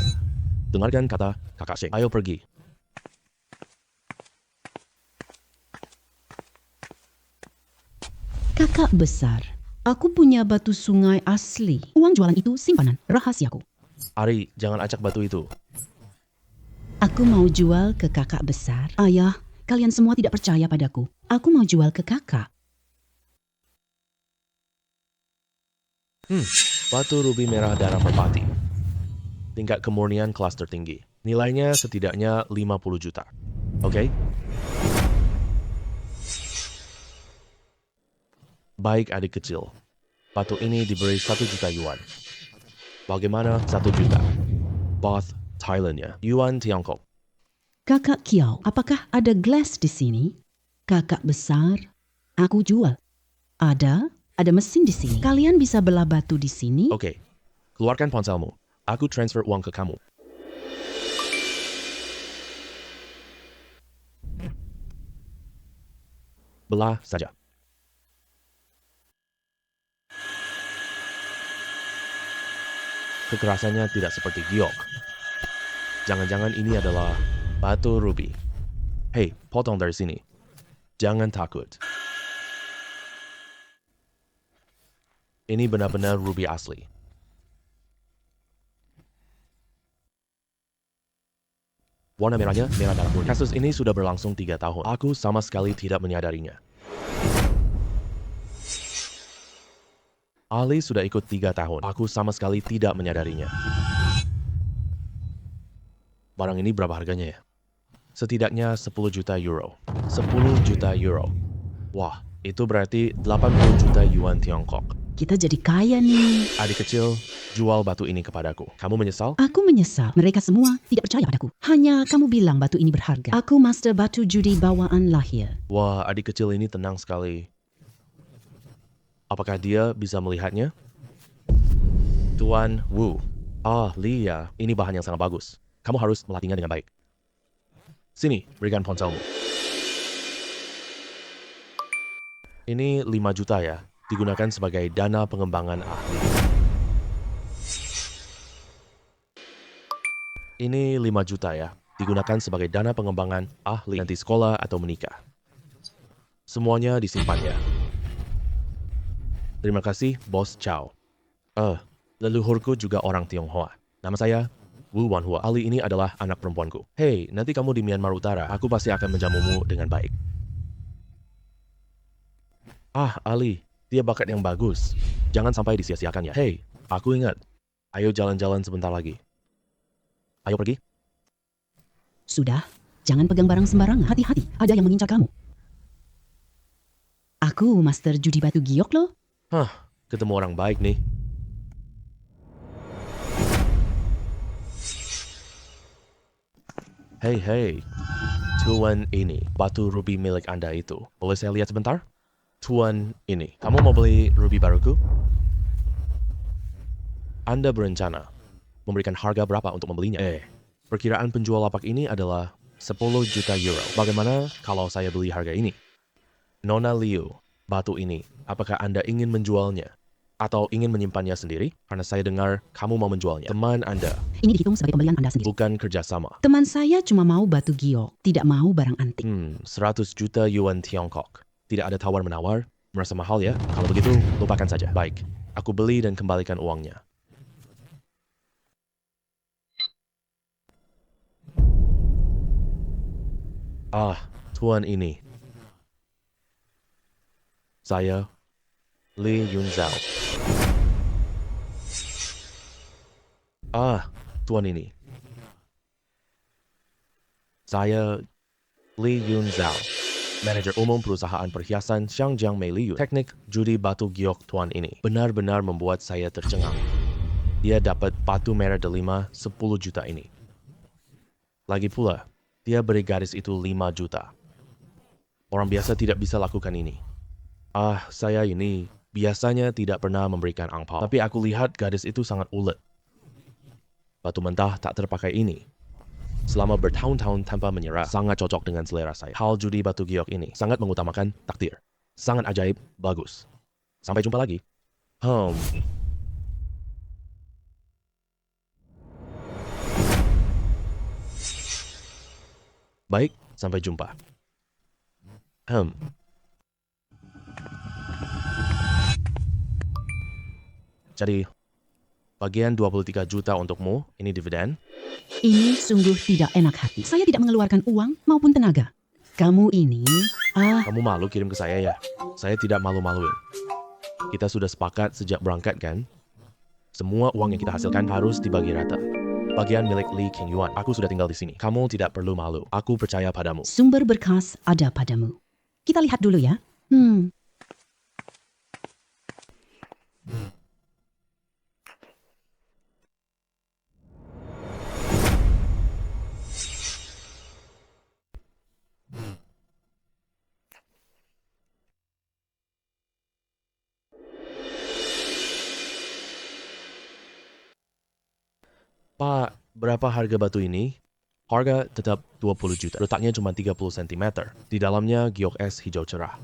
Dengarkan kata Kakak Sheng. Ayo pergi. Kakak besar, aku punya batu sungai asli. Uang jualan itu simpanan rahasiaku. Ari, jangan acak batu itu. Aku mau jual ke kakak besar. Ayah, kalian semua tidak percaya padaku. Aku mau jual ke kakak. Batu rubi merah darah merpati. Tingkat kemurnian kelas tertinggi. Nilainya setidaknya 50 juta. Oke? Baik adik kecil. Batu ini diberi 1 juta yuan. Bagaimana 1 juta? Bath, Thailandnya. Yuan Tiongkok. Kakak Kiau, apakah ada gelas di sini? Kakak besar, aku jual. Ada mesin di sini. Kalian bisa belah batu di sini. Oke. Keluarkan ponselmu. Aku transfer uang ke kamu. Belah saja. Kekerasannya tidak seperti giok. Jangan-jangan ini adalah batu rubi. Hei, potong dari sini. Jangan takut. Ini benar-benar rubi asli. Warna merahnya merah darah murni. Kasus ini sudah berlangsung 3 tahun. Aku sama sekali tidak menyadarinya. Ali sudah ikut 3 tahun. Aku sama sekali tidak menyadarinya. Barang ini berapa harganya ya? Setidaknya 10 juta euro. 10 juta euro. Wah, itu berarti 80 juta yuan Tiongkok. kita jadi kaya nih. Adik kecil, jual batu ini kepadaku. Kamu menyesal? Aku menyesal. Mereka semua tidak percaya padaku. Hanya kamu bilang batu ini berharga. Aku master batu judi bawaan lahir. Wah, adik kecil ini tenang sekali. Apakah dia bisa melihatnya? Tuan Wu. Ah, Lia, ini bahan yang sangat bagus. Kamu harus melatihnya dengan baik. Sini, berikan ponselmu. Ini 5 juta ya, digunakan sebagai dana pengembangan ahli. Ini 5 juta ya, digunakan sebagai dana pengembangan ahli nanti sekolah atau menikah. Semuanya disimpan ya. Terima kasih, Bos Chow. Leluhurku juga orang Tionghoa. Nama saya Wu Wanhua. Ali ini adalah anak perempuanku. Hei, nanti kamu di Myanmar Utara, aku pasti akan menjamumu dengan baik. Ah, Ali, dia bakat yang bagus. Jangan sampai disia-siakan ya. Hei, aku ingat. Ayo jalan-jalan sebentar lagi. Ayo pergi. Sudah, jangan pegang barang sembarangan. Hati-hati, ada yang mengincar kamu. Aku master judi batu giok loh. Ketemu orang baik nih. Hei, Tuan ini, batu ruby milik Anda itu. Boleh saya lihat sebentar? Tuan ini, kamu mau beli ruby baruku? Anda berencana memberikan harga berapa untuk membelinya? Perkiraan penjual lapak ini adalah 10 juta euro. Bagaimana kalau saya beli harga ini? Nona Liu, batu ini, apakah Anda ingin menjualnya? Atau ingin menyimpannya sendiri? Karena saya dengar kamu mau menjualnya. Teman Anda, Ini dihitung sebagai pembelian Anda sendiri. bukan kerjasama. Teman saya cuma mau batu giok, tidak mau barang antik. 100 juta yuan Tiongkok. Tidak ada tawar-menawar? Merasa mahal ya? Kalau begitu, lupakan saja. Baik, aku beli dan kembalikan uangnya. Ah, Tuan ini. Saya, Li Yunzhao. Ah, Tuan ini. Saya, Li Yunzhao. Manajer umum perusahaan perhiasan Xiangjiang Meiliyu. Teknik judi batu giok Tuan ini benar-benar membuat saya tercengang. Dia dapat batu merah delima 10 juta ini. Lagi pula, dia beri gadis itu 5 juta. Orang biasa tidak bisa lakukan ini. Saya ini biasanya tidak pernah memberikan angpau. Tapi aku lihat gadis itu sangat ulet. Batu mentah tak terpakai ini selama bertahun-tahun tanpa menyerah, sangat cocok dengan selera saya. Hal judi batu giok ini sangat mengutamakan takdir. Sangat ajaib, bagus. Sampai jumpa lagi. Baik, sampai jumpa. Jadi, bagian 23 juta untukmu, ini dividen. Ini sungguh tidak enak hati. Saya tidak mengeluarkan uang maupun tenaga. Kamu ini, Kamu malu kirim ke saya ya? Saya tidak malu-maluin. Kita sudah sepakat sejak berangkat kan? Semua uang yang kita hasilkan harus dibagi rata. Bagian milik Li Qingyuan. Aku sudah tinggal di sini. Kamu tidak perlu malu. Aku percaya padamu. sumber berkas ada padamu. Kita lihat dulu ya. Pak, berapa harga batu ini? Harga tetap 20 juta. Letaknya cuma 30 cm. Di dalamnya giok es hijau cerah.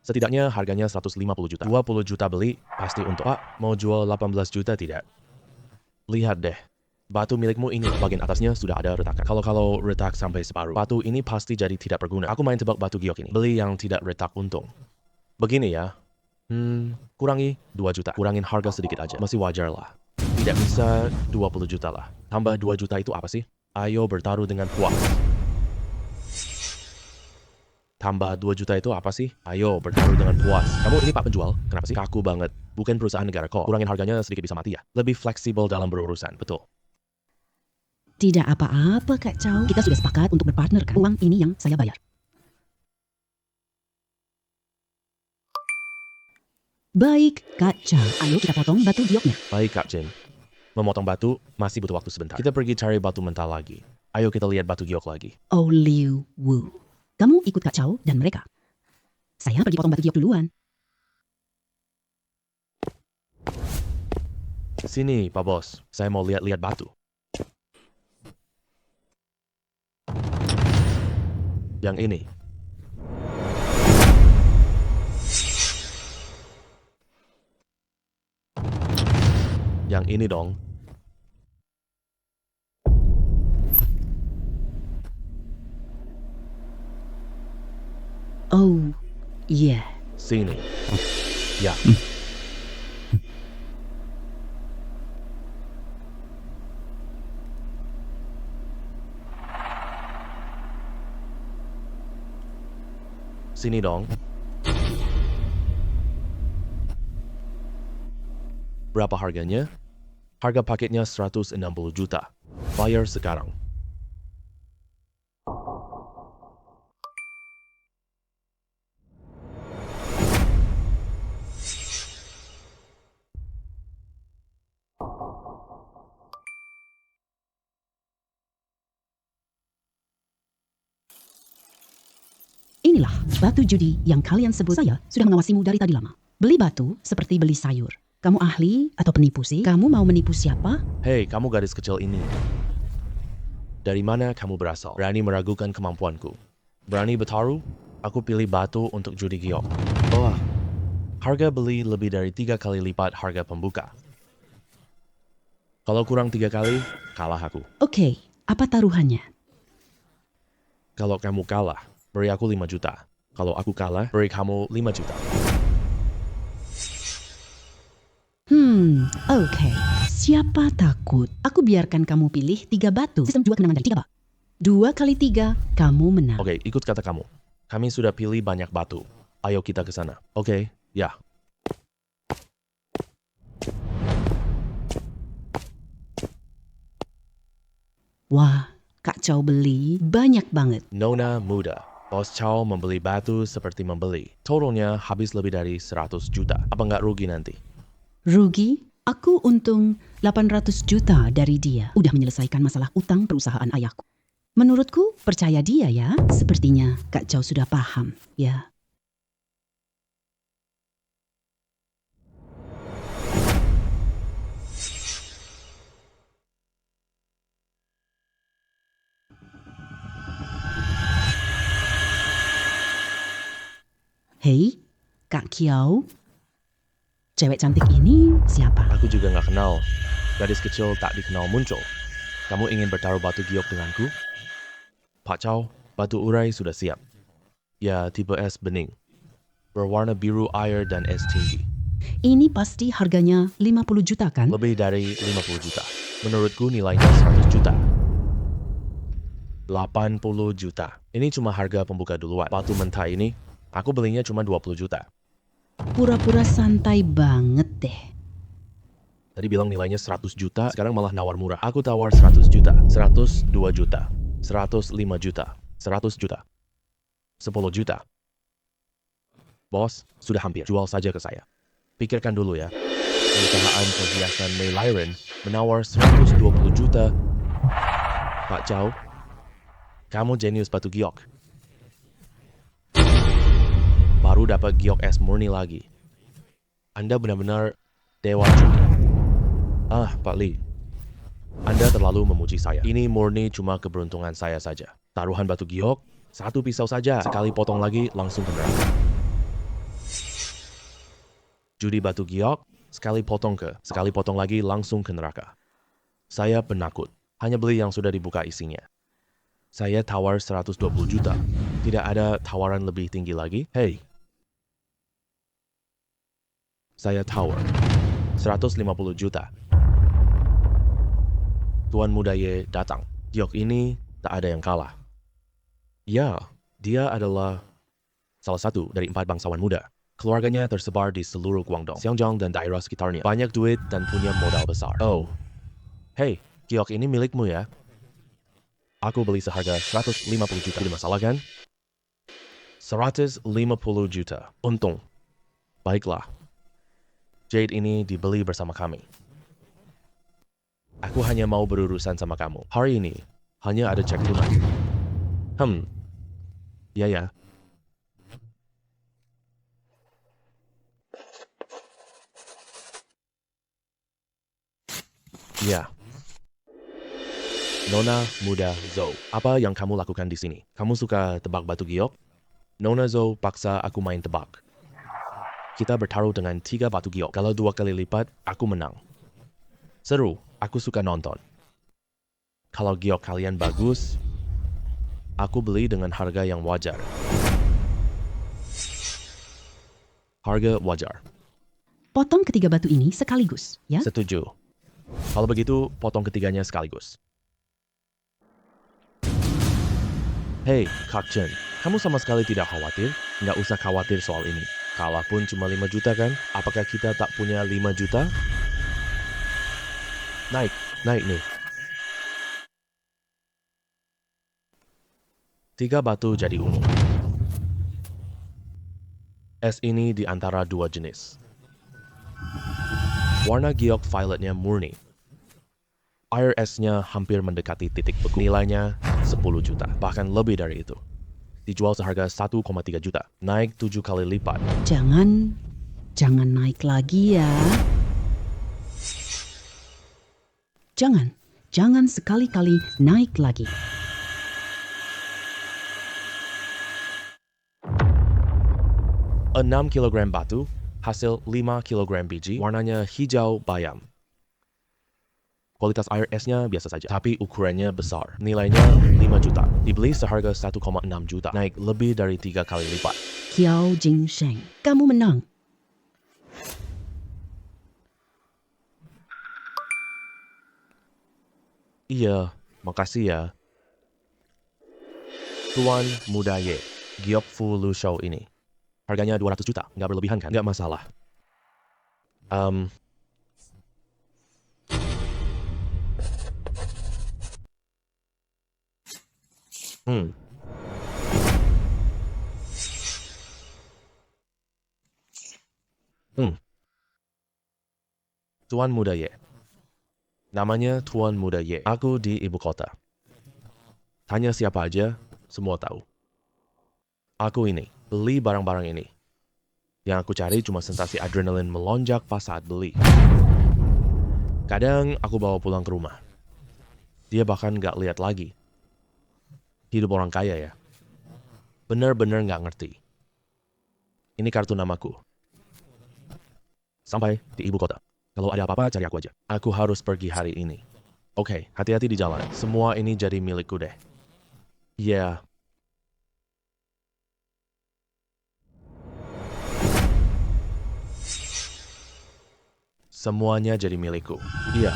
Setidaknya harganya 150 juta. 20 juta beli, pasti untuk. Pak, mau jual 18 juta tidak? Lihat deh. Batu milikmu ini, bagian atasnya sudah ada retakan. Kalau retak sampai separuh, batu ini pasti jadi tidak berguna. Aku main tebak batu giok ini. Beli yang tidak retak untung. Begini ya. Kurangi 2 juta. Kurangin harga sedikit aja. Masih wajar lah. Tidak bisa 20 juta lah. Tambah 2 juta itu apa sih? Ayo bertaruh dengan puas. Tambah 2 juta itu apa sih? Ayo bertaruh dengan puas. Kamu ini Pak penjual? Kenapa sih? Kaku banget. Bukan perusahaan negara kok. Kurangin harganya sedikit bisa mati ya. Lebih fleksibel dalam berurusan. Betul. Tidak apa-apa Kak Chow. Kita sudah sepakat untuk berpartner kan. Uang ini yang saya bayar. Baik, Kak Chow. Ayo kita potong batu gioknya. Baik, Kak Jin. Memotong batu masih butuh waktu sebentar. Kita pergi cari batu mentah lagi. Ayo kita lihat batu giok lagi. Oh Liu Wu. Kamu ikut Kak Chow dan mereka. Saya pergi potong batu giok duluan. Sini, Pak Bos. Saya mau lihat-lihat batu. Yang ini. Yang ini dong. Oh, iya. Sini. Ya. Sini dong. Berapa harganya? Harga paketnya 160 juta. Bayar sekarang. Inilah batu judi yang kalian sebut. Saya sudah mengawasimu dari tadi lama. Beli batu seperti beli sayur. Kamu ahli atau penipu sih? Kamu mau menipu siapa? Hei, kamu gadis kecil ini. Dari mana kamu berasal? Berani meragukan kemampuanku? Berani bertaruh? Aku pilih batu untuk judi giok. Wah, harga beli lebih dari 3 kali lipat harga pembuka. Kalau kurang 3 kali, kalah aku. Oke, apa taruhannya? Kalau kamu kalah, beri aku 5 juta. Kalau aku kalah, beri kamu 5 juta. Oke. Siapa takut? Aku biarkan kamu pilih 3 batu. Sistem 2 kemenangan dari 3 bak. 2 kali 3, kamu menang. Oke, ikut kata kamu. Kami sudah pilih banyak batu. Ayo kita ke sana. Oke, ya. Wah, Kak Chow beli banyak banget. Nona muda. Bos Chow membeli batu seperti membeli. Totalnya habis lebih dari 100 juta. Apa nggak rugi nanti? Rugi? Aku untung 800 juta dari dia. Udah menyelesaikan masalah utang perusahaan ayahku. Menurutku, percaya dia ya. Sepertinya Kak Chow sudah paham, ya. Hei, Kak Kiau. Cewek cantik ini siapa? Aku juga nggak kenal. Gadis kecil tak dikenal muncul. Kamu ingin bertaruh batu giok denganku? Pak Chow, batu urai sudah siap. Ya, tipe es bening. Berwarna biru air dan es tinggi. Ini pasti harganya 50 juta kan? Lebih dari 50 juta. Menurutku nilainya 100 juta. 80 juta. Ini cuma harga pembuka duluan. Batu mentah ini, aku belinya cuma 20 juta. Pura-pura santai banget deh. Tadi bilang nilainya 100 juta, sekarang malah nawar murah. Aku tawar 100 juta, 102 juta, 105 juta, 100 juta, 10 juta. Bos, sudah hampir. Jual saja ke saya. Pikirkan dulu ya. Perusahaan perhiasan May Lyron menawar 120 juta. Pak Chow, kamu jenius batu giok. Baru dapat giok es murni lagi. Anda benar-benar dewa judi. Ah, Pak Lee. Anda terlalu memuji saya. Ini murni cuma keberuntungan saya saja. Taruhan batu giok, 1 pisau saja. Sekali potong lagi, langsung ke neraka. Judi batu giok, sekali potong lagi, langsung ke neraka. Saya penakut. Hanya beli yang sudah dibuka isinya. Saya tawar 120 juta. Tidak ada tawaran lebih tinggi lagi? Hei. Saya tawar 150 juta. Tuan Muda Ye datang. Giok ini tak ada yang kalah. Ya, dia adalah salah satu dari 4 bangsawan muda. Keluarganya tersebar di seluruh Guangdong, Xinjiang, dan daerah sekitarnya. Banyak duit dan punya modal besar. Oh, hei, giok ini milikmu ya? Aku beli seharga 150 juta. Tidak masalah kan? 150 juta. Untung. Baiklah. Jade ini dibeli bersama kami. Aku hanya mau berurusan sama kamu. Hari ini, hanya ada cek tunai. Ya. Ya. Nona muda Zou, apa yang kamu lakukan di sini? Kamu suka tebak batu giok? Nona Zou paksa aku main tebak. Kita bertaruh dengan 3 batu giok. Kalau 2 kali lipat, aku menang. Seru, aku suka nonton. Kalau giok kalian bagus, aku beli dengan harga yang wajar. Harga wajar. Potong ketiga batu ini sekaligus, ya? Setuju. Kalau begitu, potong ketiganya sekaligus. Hei, Kak Chen, kamu sama sekali tidak khawatir? Nggak usah khawatir soal ini. Kalah pun cuma 5 juta kan? Apakah kita tak punya 5 juta? Naik nih. 3 batu jadi ungu. Es ini di antara 2 jenis. Warna giok violetnya murni. Air esnya hampir mendekati titik beku. Nilainya 10 juta, bahkan lebih dari itu. Dijual seharga 1,3 juta, naik 7 kali lipat. Jangan naik lagi ya. Jangan sekali-kali naik lagi. Enam kilogram batu, hasil 5 kilogram biji, warnanya hijau bayam. Kualitas air esnya biasa saja, tapi ukurannya besar. Nilainya 5 juta. Dibeli seharga 1,6 juta, naik lebih dari 3 kali lipat. Qiao Jingsheng, kamu menang. Iya, makasih ya. Tuan Muda Ye, Giok Fu Lu Shou ini. Harganya 200 juta, nggak berlebihan kan? Nggak masalah. Tuan Muda Ye. Namanya Tuan Muda Ye. Aku di ibu kota. Tanya siapa aja, semua tahu. Aku ini, beli barang-barang ini. Yang aku cari cuma sensasi adrenalin melonjak pas saat beli. Kadang aku bawa pulang ke rumah. Dia bahkan nggak lihat lagi. Hidup orang kaya ya. Bener-bener nggak ngerti. Ini kartu namaku. Sampai di ibu kota. Kalau ada apa-apa, cari aku aja. Aku harus pergi hari ini. Oke, hati-hati di jalan. Semua ini jadi milikku deh. Ya. Semuanya jadi milikku. Iya.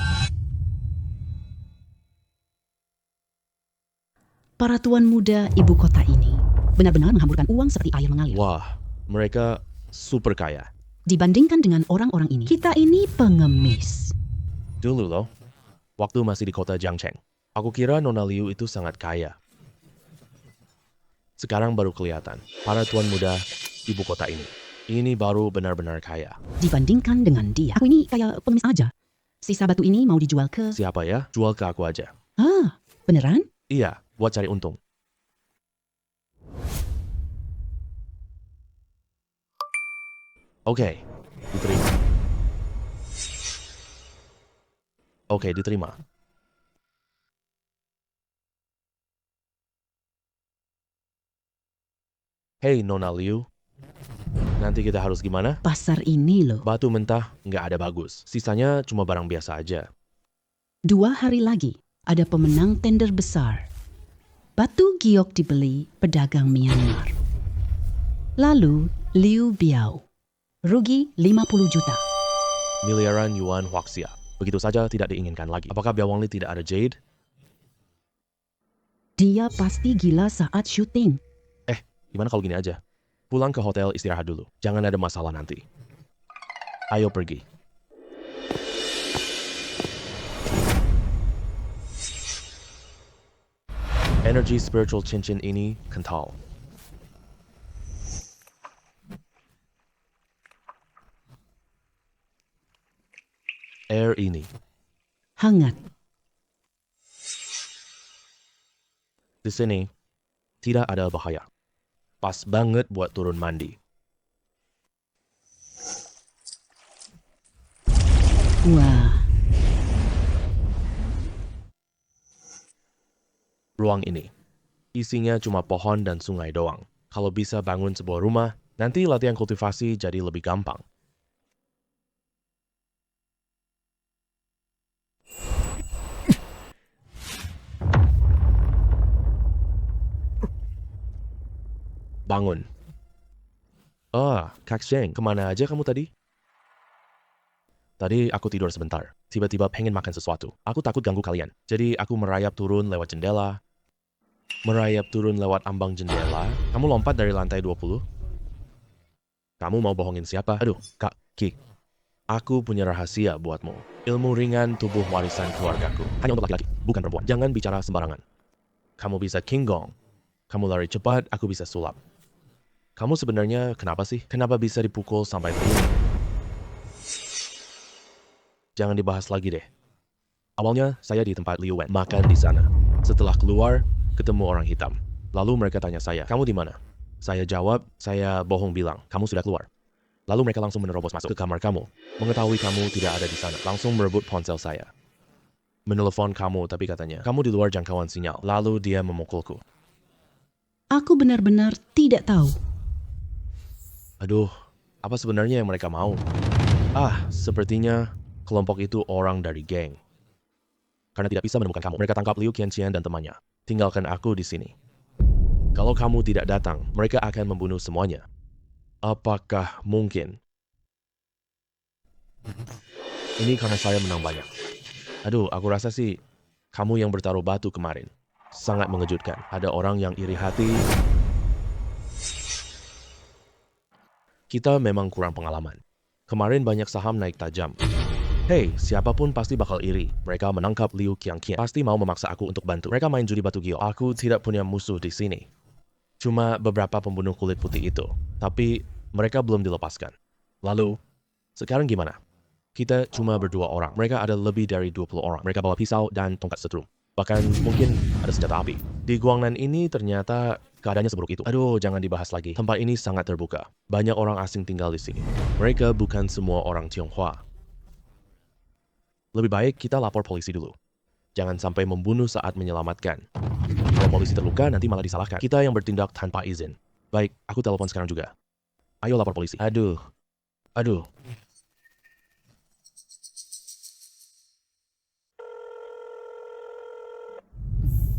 Para tuan muda ibu kota ini benar-benar menghamburkan uang seperti air mengalir. Wah, mereka super kaya. Dibandingkan dengan orang-orang ini, kita ini pengemis. Dulu loh, waktu masih di kota Jiangcheng, aku kira Nona Liu itu sangat kaya. Sekarang baru kelihatan, para tuan muda ibu kota ini baru benar-benar kaya. Dibandingkan dengan dia, aku ini kayak pengemis aja. Sisa batu ini mau dijual ke... Siapa ya? Jual ke aku aja. Ah, beneran? Iya, buat cari untung. Oke, diterima. Oke, diterima. Hei Nona Liu, nanti kita harus gimana? Pasar ini loh. Batu mentah nggak ada bagus, sisanya cuma barang biasa aja. 2 hari lagi, ada pemenang tender besar. Batu giok dibeli pedagang Myanmar. Lalu, Liu Biao. Rugi 50 juta. Miliaran yuan Huaxia. Begitu saja tidak diinginkan lagi. Apakah Biawangli tidak ada Jade? Dia pasti gila saat syuting. Gimana kalau gini aja? Pulang ke hotel istirahat dulu. Jangan ada masalah nanti. Ayo pergi. Energi spiritual cincin ini kental. Air ini. Hangat. Di sini tidak ada bahaya. Pas banget buat turun mandi. Wah, Ruang ini isinya cuma pohon dan sungai doang. Kalau bisa bangun sebuah rumah, nanti latihan kultivasi jadi lebih gampang. Bangun. Kak Sheng, kemana aja kamu tadi? Tadi aku tidur sebentar. Tiba-tiba pengen makan sesuatu. Aku takut ganggu kalian. Jadi aku merayap turun lewat jendela. Merayap turun lewat ambang jendela. Kamu lompat dari lantai 20? Kamu mau bohongin siapa? Aduh, Kak Ki. Aku punya rahasia buatmu. Ilmu ringan tubuh warisan keluargaku. Hanya untuk laki-laki, bukan perempuan. Jangan bicara sembarangan. Kamu bisa King Gong. Kamu lari cepat, aku bisa sulap. Kamu sebenarnya kenapa sih? Kenapa bisa dipukul sampai begini? Jangan dibahas lagi deh. Awalnya saya di tempat Liu Wen, makan di sana. Setelah keluar, ketemu orang hitam. Lalu mereka tanya saya, kamu di mana? Saya jawab, saya bohong bilang, kamu sudah keluar. Lalu mereka langsung menerobos masuk ke kamar kamu. Mengetahui kamu tidak ada di sana, langsung merebut ponsel saya. Menelepon kamu, tapi katanya, kamu di luar jangkauan sinyal. Lalu dia memukulku. aku benar-benar tidak tahu. Aduh, apa sebenarnya yang mereka mau? Sepertinya kelompok itu orang dari geng. Karena tidak bisa menemukan kamu, mereka tangkap Liu Qianqian dan temannya. Tinggalkan aku di sini. Kalau kamu tidak datang, mereka akan membunuh semuanya. Apakah mungkin? Ini karena saya menang banyak. Aduh, aku rasa sih kamu yang bertaruh batu kemarin. Sangat mengejutkan. Ada orang yang iri hati. Kita memang kurang pengalaman. Kemarin banyak saham naik tajam. Hei, siapapun pasti bakal iri. Mereka menangkap Liu Qianqian. Pasti mau memaksa aku untuk bantu. Mereka main judi batu gio. Aku tidak punya musuh di sini. Cuma beberapa pembunuh kulit putih itu. Tapi mereka belum dilepaskan. Lalu, sekarang gimana? Kita cuma berdua orang. Mereka ada lebih dari 20 orang. Mereka bawa pisau dan tongkat setrum. Bahkan mungkin ada senjata api. Di Guangnan ini ternyata keadaannya seburuk itu. Aduh, jangan dibahas lagi. Tempat ini sangat terbuka. Banyak orang asing tinggal di sini. Mereka bukan semua orang Tionghoa. Lebih baik kita lapor polisi dulu. Jangan sampai membunuh saat menyelamatkan. Kalau polisi terluka, nanti malah disalahkan. Kita yang bertindak tanpa izin. Baik, aku telepon sekarang juga. Ayo lapor polisi. Aduh.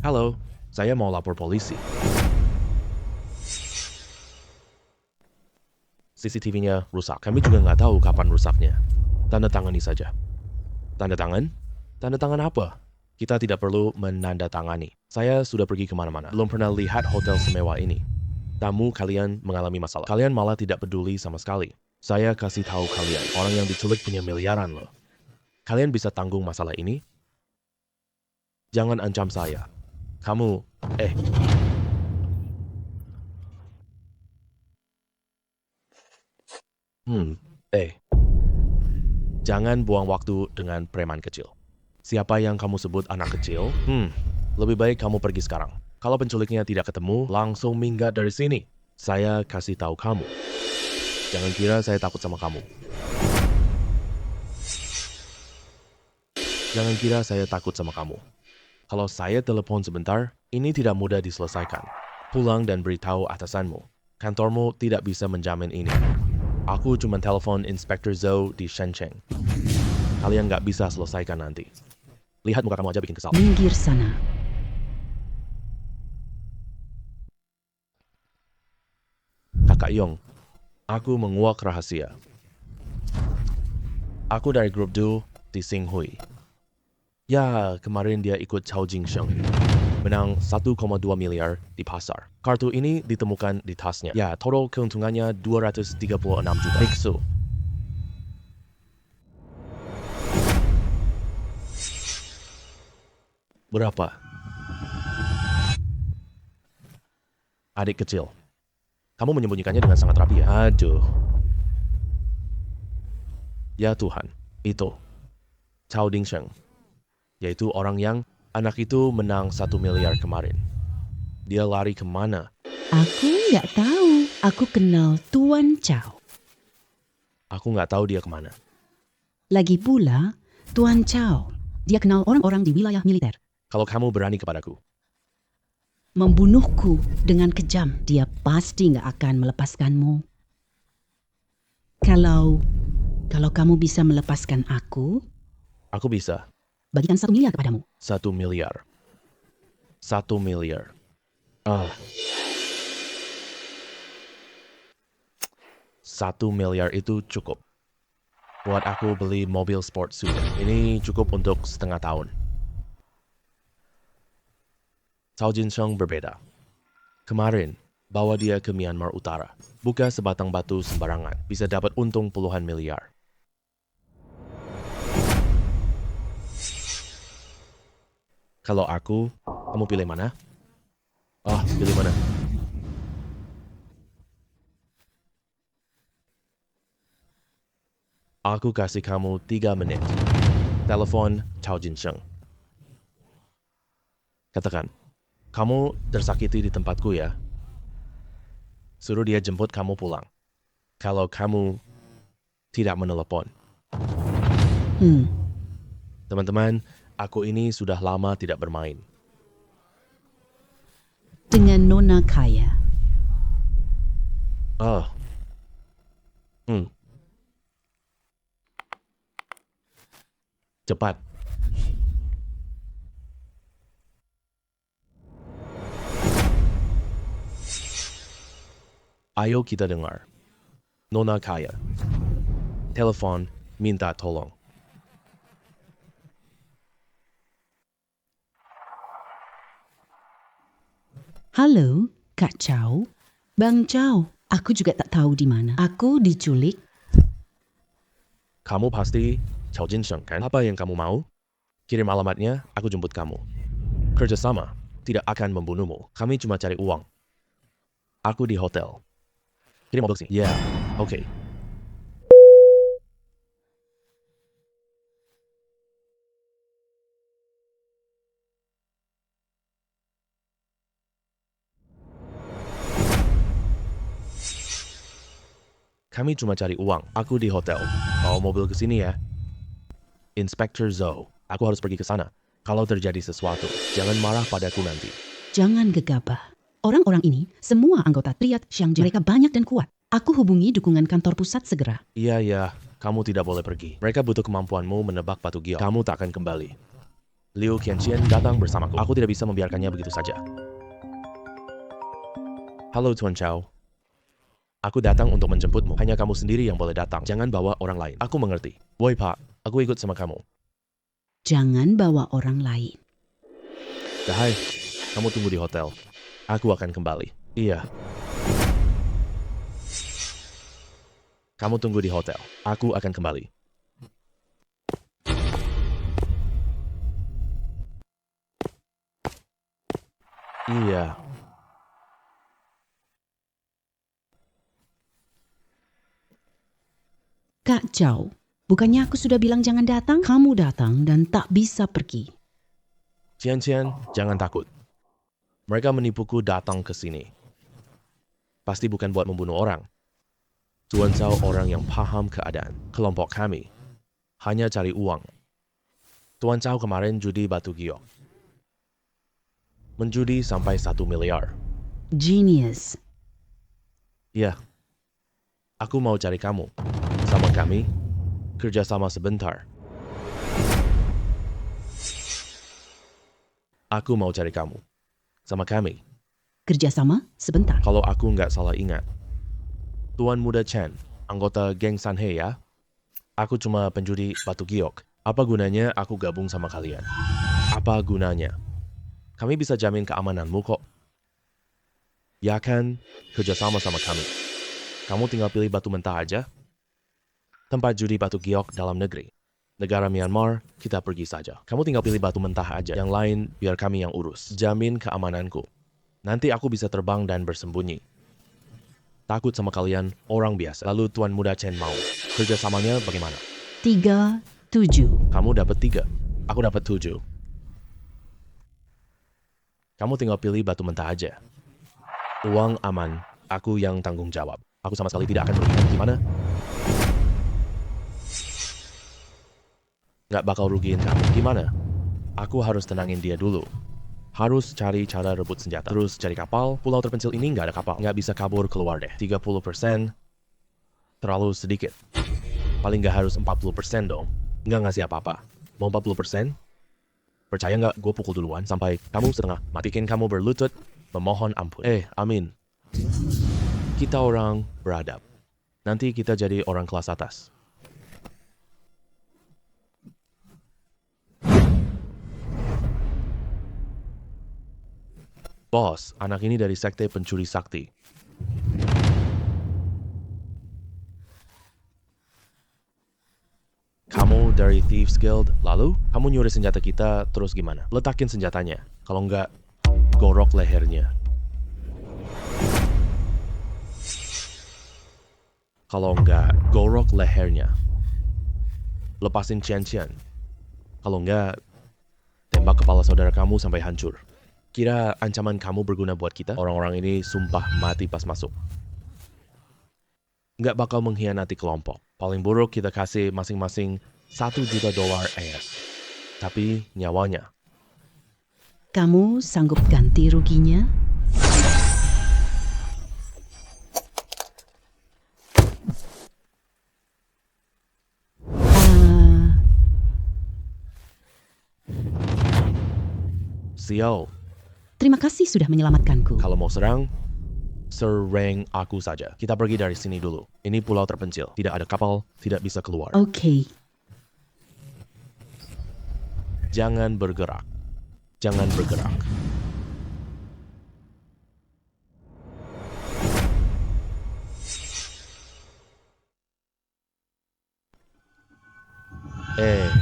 Halo, saya mau lapor polisi. CCTV-nya rusak. Kami juga nggak tahu kapan rusaknya. Tanda tangani saja. Tanda tangan? Tanda tangan apa? Kita tidak perlu menandatangani. Saya sudah pergi kemana-mana. Belum pernah lihat hotel semewah ini. Tamu kalian mengalami masalah. Kalian malah tidak peduli sama sekali. Saya kasih tahu kalian, orang yang diculik punya miliaran loh. Kalian bisa tanggung masalah ini? Jangan ancam saya. Kamu, Jangan buang waktu dengan preman kecil. Siapa yang kamu sebut anak kecil? Lebih baik kamu pergi sekarang. Kalau penculiknya tidak ketemu, langsung minggat dari sini. Saya kasih tahu kamu. Jangan kira saya takut sama kamu. Jangan kira saya takut sama kamu. Kalau saya telepon sebentar, ini tidak mudah diselesaikan. Pulang dan beritahu atasanmu. Kantormu tidak bisa menjamin ini. Aku cuma telepon Inspektur Zhou di Shenzhen. Kalian nggak bisa selesaikan nanti. Lihat muka kamu aja bikin kesal. Minggir sana. Kakak Yong, aku menguak rahasia. Aku dari grup Du di Xinghui. Ya, kemarin dia ikut Chao Jingsheng. Menang 1,2 miliar di pasar. Kartu ini ditemukan di tasnya. Ya, total keuntungannya 236 juta. Niksu. Berapa? Adik kecil. Kamu menyembunyikannya dengan sangat rapi ya? Aduh. Ya Tuhan, itu. Chao Dingsheng, yaitu orang yang anak itu menang 1 miliar kemarin. Dia lari kemana? Aku nggak tahu. Aku kenal Tuan Chow. Aku nggak tahu dia kemana. Lagi pula, Tuan Chow, dia kenal orang-orang di wilayah militer. Kalau kamu berani kepadaku, Membunuhku dengan kejam. Dia pasti nggak akan melepaskanmu. Kalau kamu bisa melepaskan aku, aku bisa. bagikan 1 miliar kepadamu. 1 miliar. 1 miliar. Ah. 1 miliar itu cukup. Buat aku beli mobil sport suit. Ini cukup untuk setengah tahun. Chao Dingsheng berbeda. Kemarin, bawa dia ke Myanmar Utara. Buka sebatang batu sembarangan. Bisa dapat untung puluhan miliar. Kalau aku, kamu pilih mana? Pilih mana? Aku kasih kamu 3 menit. Telepon Chao Dingsheng. Katakan, kamu tersakiti di tempatku ya. Suruh dia jemput kamu pulang. Kalau kamu tidak menelepon. Teman-teman, aku ini sudah lama tidak bermain. Dengan Nona kaya. Cepat. Ayo kita dengar. Nona kaya. Telepon minta tolong. Halo, Kak Chow. Bang Chow, aku juga tak tahu di mana. Aku diculik. Kamu pasti Chao Dingsheng kan? Apa yang kamu mau? Kirim alamatnya, aku jemput kamu. Kerjasama tidak akan membunuhmu. Kami cuma cari uang. Aku di hotel. Kirim mobil sini. Ya, oke. Kami cuma cari uang. Aku di hotel. Bawa mobil ke sini ya. Inspektur Zhou, aku harus pergi ke sana. Kalau terjadi sesuatu, jangan marah padaku nanti. Jangan gegabah. Orang-orang ini semua anggota Triad Xiangji. Mereka banyak dan kuat. Aku hubungi dukungan kantor pusat segera. Iya, kamu tidak boleh pergi. Mereka butuh kemampuanmu menebak batu giok. Kamu tak akan kembali. Liu Qianqian datang bersamaku. Aku tidak bisa membiarkannya begitu saja. Halo Tuan Chow. Aku datang untuk menjemputmu. Hanya kamu sendiri yang boleh datang. Jangan bawa orang lain. Aku mengerti. Woi Pak, aku ikut sama kamu. Jangan bawa orang lain. Hai, kamu tunggu di hotel. Aku akan kembali. Iya. Kamu tunggu di hotel. Aku akan kembali. Iya. Kak Chow, bukannya aku sudah bilang jangan datang? Kamu datang dan tak bisa pergi. Qian, jangan takut. Mereka menipuku datang ke sini. Pasti bukan buat membunuh orang. Tuan Chow orang yang paham keadaan. Kelompok kami hanya cari uang. Tuan Chow kemarin judi batu giok. Menjudi sampai 1 miliar. Genius. Iya. Aku mau cari kamu. Sama kami, kerjasama sebentar. Aku mau cari kamu. Sama kami. Kerjasama sebentar. Kalau aku nggak salah ingat. Tuan Muda Chen, anggota geng Sanhe ya. Aku cuma penjudi batu giok. Apa gunanya aku gabung sama kalian? Apa gunanya? Kami bisa jamin keamananmu kok. Ya kan, kerjasama sama kami. Kamu tinggal pilih batu mentah aja. Tempat judi batu giok dalam negeri. Negara Myanmar, kita pergi saja. Kamu tinggal pilih batu mentah aja. Yang lain, biar kami yang urus. Jamin keamananku. Nanti aku bisa terbang dan bersembunyi. Takut sama kalian, orang biasa. Lalu Tuan Muda Chen mau. Kerjasamanya bagaimana? 3 7. Kamu dapat 3. Aku dapat 7. Kamu tinggal pilih batu mentah aja. Uang aman, aku yang tanggung jawab. Aku sama sekali tidak akan merugikan. Gimana? Nggak bakal rugiin kamu. Gimana? Aku harus tenangin dia dulu. Harus cari cara rebut senjata. Terus cari kapal. Pulau terpencil ini nggak ada kapal. Nggak bisa kabur keluar deh. 30% terlalu sedikit. Paling nggak harus 40% dong. Nggak ngasih apa-apa. Mau 40%? Percaya nggak gue pukul duluan sampai kamu setengah mati. Bikin kamu berlutut memohon ampun. Amin. Kita orang beradab. Nanti kita jadi orang kelas atas. Bos, anak ini dari sekte pencuri sakti. Kamu dari Thieves Guild, lalu kamu nyuri senjata kita, terus gimana? Letakin senjatanya. Kalau enggak, gorok lehernya. Kalau enggak, gorok lehernya. Lepasin Chen-Chen. Kalau enggak, tembak kepala saudara kamu sampai hancur. Kira ancaman kamu berguna buat kita? Orang-orang ini sumpah mati pas masuk. Nggak bakal mengkhianati kelompok. Paling buruk kita kasih masing-masing $1 juta AS. Tapi nyawanya. Kamu sanggup ganti ruginya? Sial, Terima kasih sudah menyelamatkanku. kalau mau serang aku saja. Kita pergi dari sini dulu. Ini pulau terpencil. Tidak ada kapal, tidak bisa keluar. Oke. Jangan bergerak. Jangan bergerak.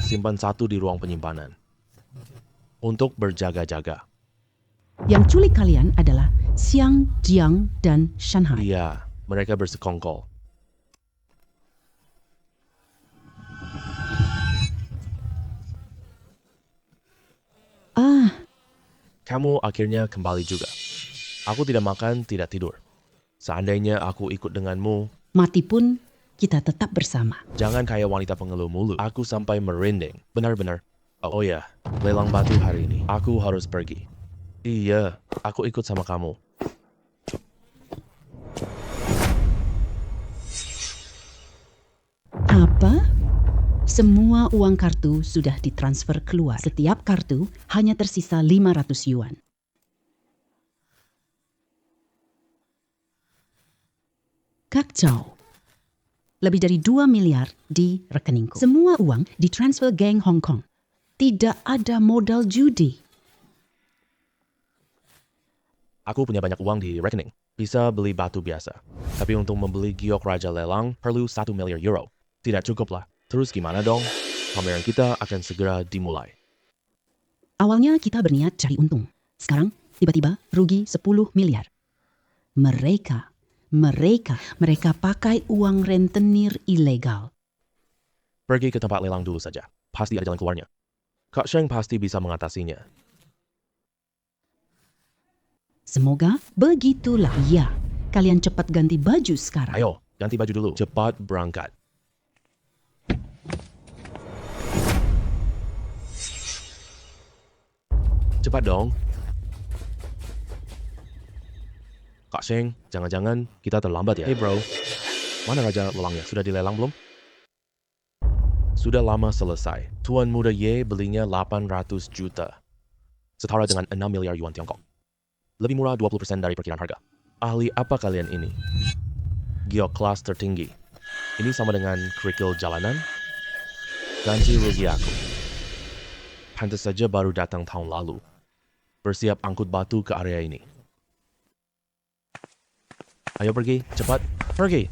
Simpan 1 di ruang penyimpanan. Untuk berjaga-jaga. Yang culik kalian adalah Xiang, Jiang, dan Shanghai. Iya, mereka bersekongkol. Kamu akhirnya kembali juga. Aku tidak makan, tidak tidur. Seandainya aku ikut denganmu, Mati pun kita tetap bersama. jangan kayak wanita pengeluh mulut. Aku sampai merinding. Benar-benar. Oh ya, lelang batu hari ini. Aku harus pergi. Iya, aku ikut sama kamu. Apa? Semua uang kartu sudah ditransfer keluar. Setiap kartu hanya tersisa 500 yuan. Kacau. Lebih dari 2 miliar di rekeningku. Semua uang ditransfer geng Hong Kong. Tidak ada modal judi. Aku punya banyak uang di rekening. Bisa beli batu biasa. Tapi untuk membeli giok Raja Lelang perlu 1 miliar euro. Tidak cukup lah. Terus gimana dong? Pameran kita akan segera dimulai. Awalnya kita berniat cari untung. Sekarang tiba-tiba rugi 10 miliar. Mereka pakai uang rentenir ilegal. Pergi ke tempat lelang dulu saja. Pasti ada jalan keluarnya. Kak Sheng pasti bisa mengatasinya. Semoga begitulah. Ya, kalian cepat ganti baju sekarang. Ayo, ganti baju dulu. Cepat berangkat. Cepat dong. Kak Sheng, jangan-jangan kita terlambat ya? Hey bro, mana Raja Lelangnya? Sudah dilelang belum? Sudah lama selesai. Tuan Muda Ye belinya 800 juta. Setara dengan 6 miliar yuan Tiongkok. Lebih murah 20% dari perkiraan harga. Ahli apa kalian ini? Giok kelas tertinggi. Ini sama dengan kerikil jalanan? Ganti rugi aku. Pantas saja baru datang tahun lalu. Bersiap angkut batu ke area ini. Ayo pergi, cepat, pergi.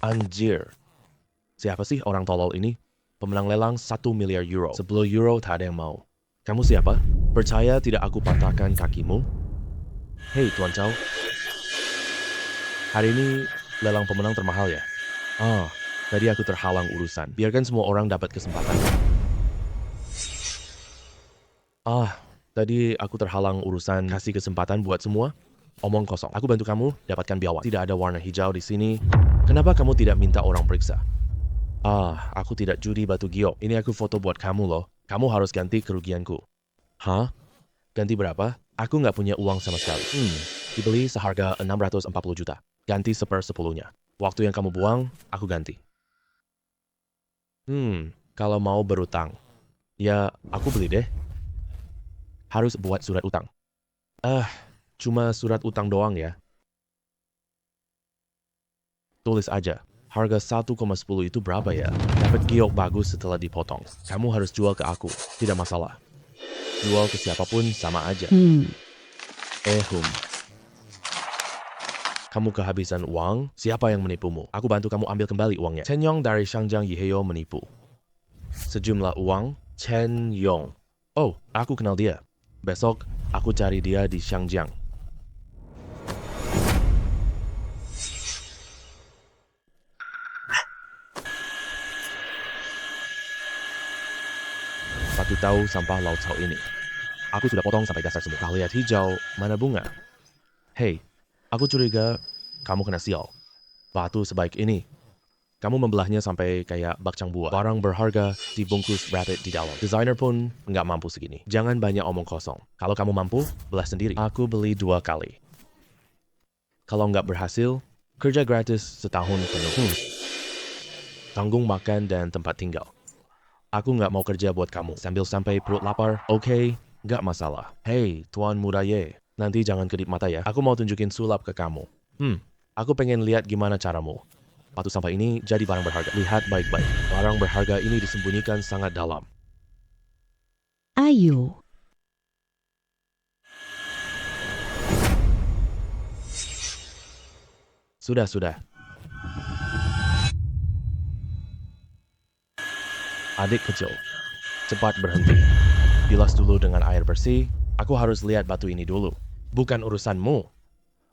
Anjir. Siapa sih orang tolol ini? Pemenang lelang 1 miliar euro. 10 euro tak ada yang mau. Kamu siapa? Percaya tidak aku patahkan kakimu? Hei Tuan Chow. Hari ini lelang pemenang termahal ya? Tadi aku terhalang urusan. Biarkan semua orang dapat kesempatan. Tadi aku terhalang urusan kasih kesempatan buat semua. Omong kosong. Aku bantu kamu dapatkan biawak. Tidak ada warna hijau di sini. Kenapa kamu tidak minta orang periksa? Aku tidak judi batu giok. Ini aku foto buat kamu loh. Kamu harus ganti kerugianku. Hah? Ganti berapa? Aku nggak punya uang sama sekali. Dibeli seharga 640 juta. Ganti 1/10-nya. Waktu yang kamu buang, aku ganti. Kalau mau berutang, ya aku beli deh. Harus buat surat utang. Cuma surat utang doang ya. Tulis aja. Harga 1,10 itu berapa ya? Dapat giok bagus setelah dipotong. Kamu harus jual ke aku. Tidak masalah. Jual ke siapapun sama aja. Kamu kehabisan uang? Siapa yang menipumu? Aku bantu kamu ambil kembali uangnya. Chen Yong dari Shangjiang Yiheo menipu. Sejumlah uang, Chen Yong. Oh, aku kenal dia. Besok, aku cari dia di Shangjiang. Batu tahu sampah laut Cao ini. Aku sudah potong sampai dasar semua. Kau lihat hijau, mana bunga? Hei, aku curiga kamu kena sial. Batu sebaik ini. Kamu membelahnya sampai kayak bakcang buah. Barang berharga dibungkus rabbit di dalam. Desainer pun nggak mampu segini. Jangan banyak omong kosong. Kalau kamu mampu, belah sendiri. Aku beli 2 kali. Kalau nggak berhasil, kerja gratis setahun penuh. Tanggung makan dan tempat tinggal. Aku nggak mau kerja buat kamu. Sampai perut lapar, oke, nggak masalah. Hei, Tuan Muda Ye, nanti jangan kedip mata ya. Aku mau tunjukin sulap ke kamu. Aku pengen lihat gimana caramu. Batu sampah ini jadi barang berharga. Lihat baik-baik. Barang berharga ini disembunyikan sangat dalam. Ayo. Sudah. Adik kecil, cepat berhenti. Bilas dulu dengan air bersih. Aku harus lihat batu ini dulu. Bukan urusanmu.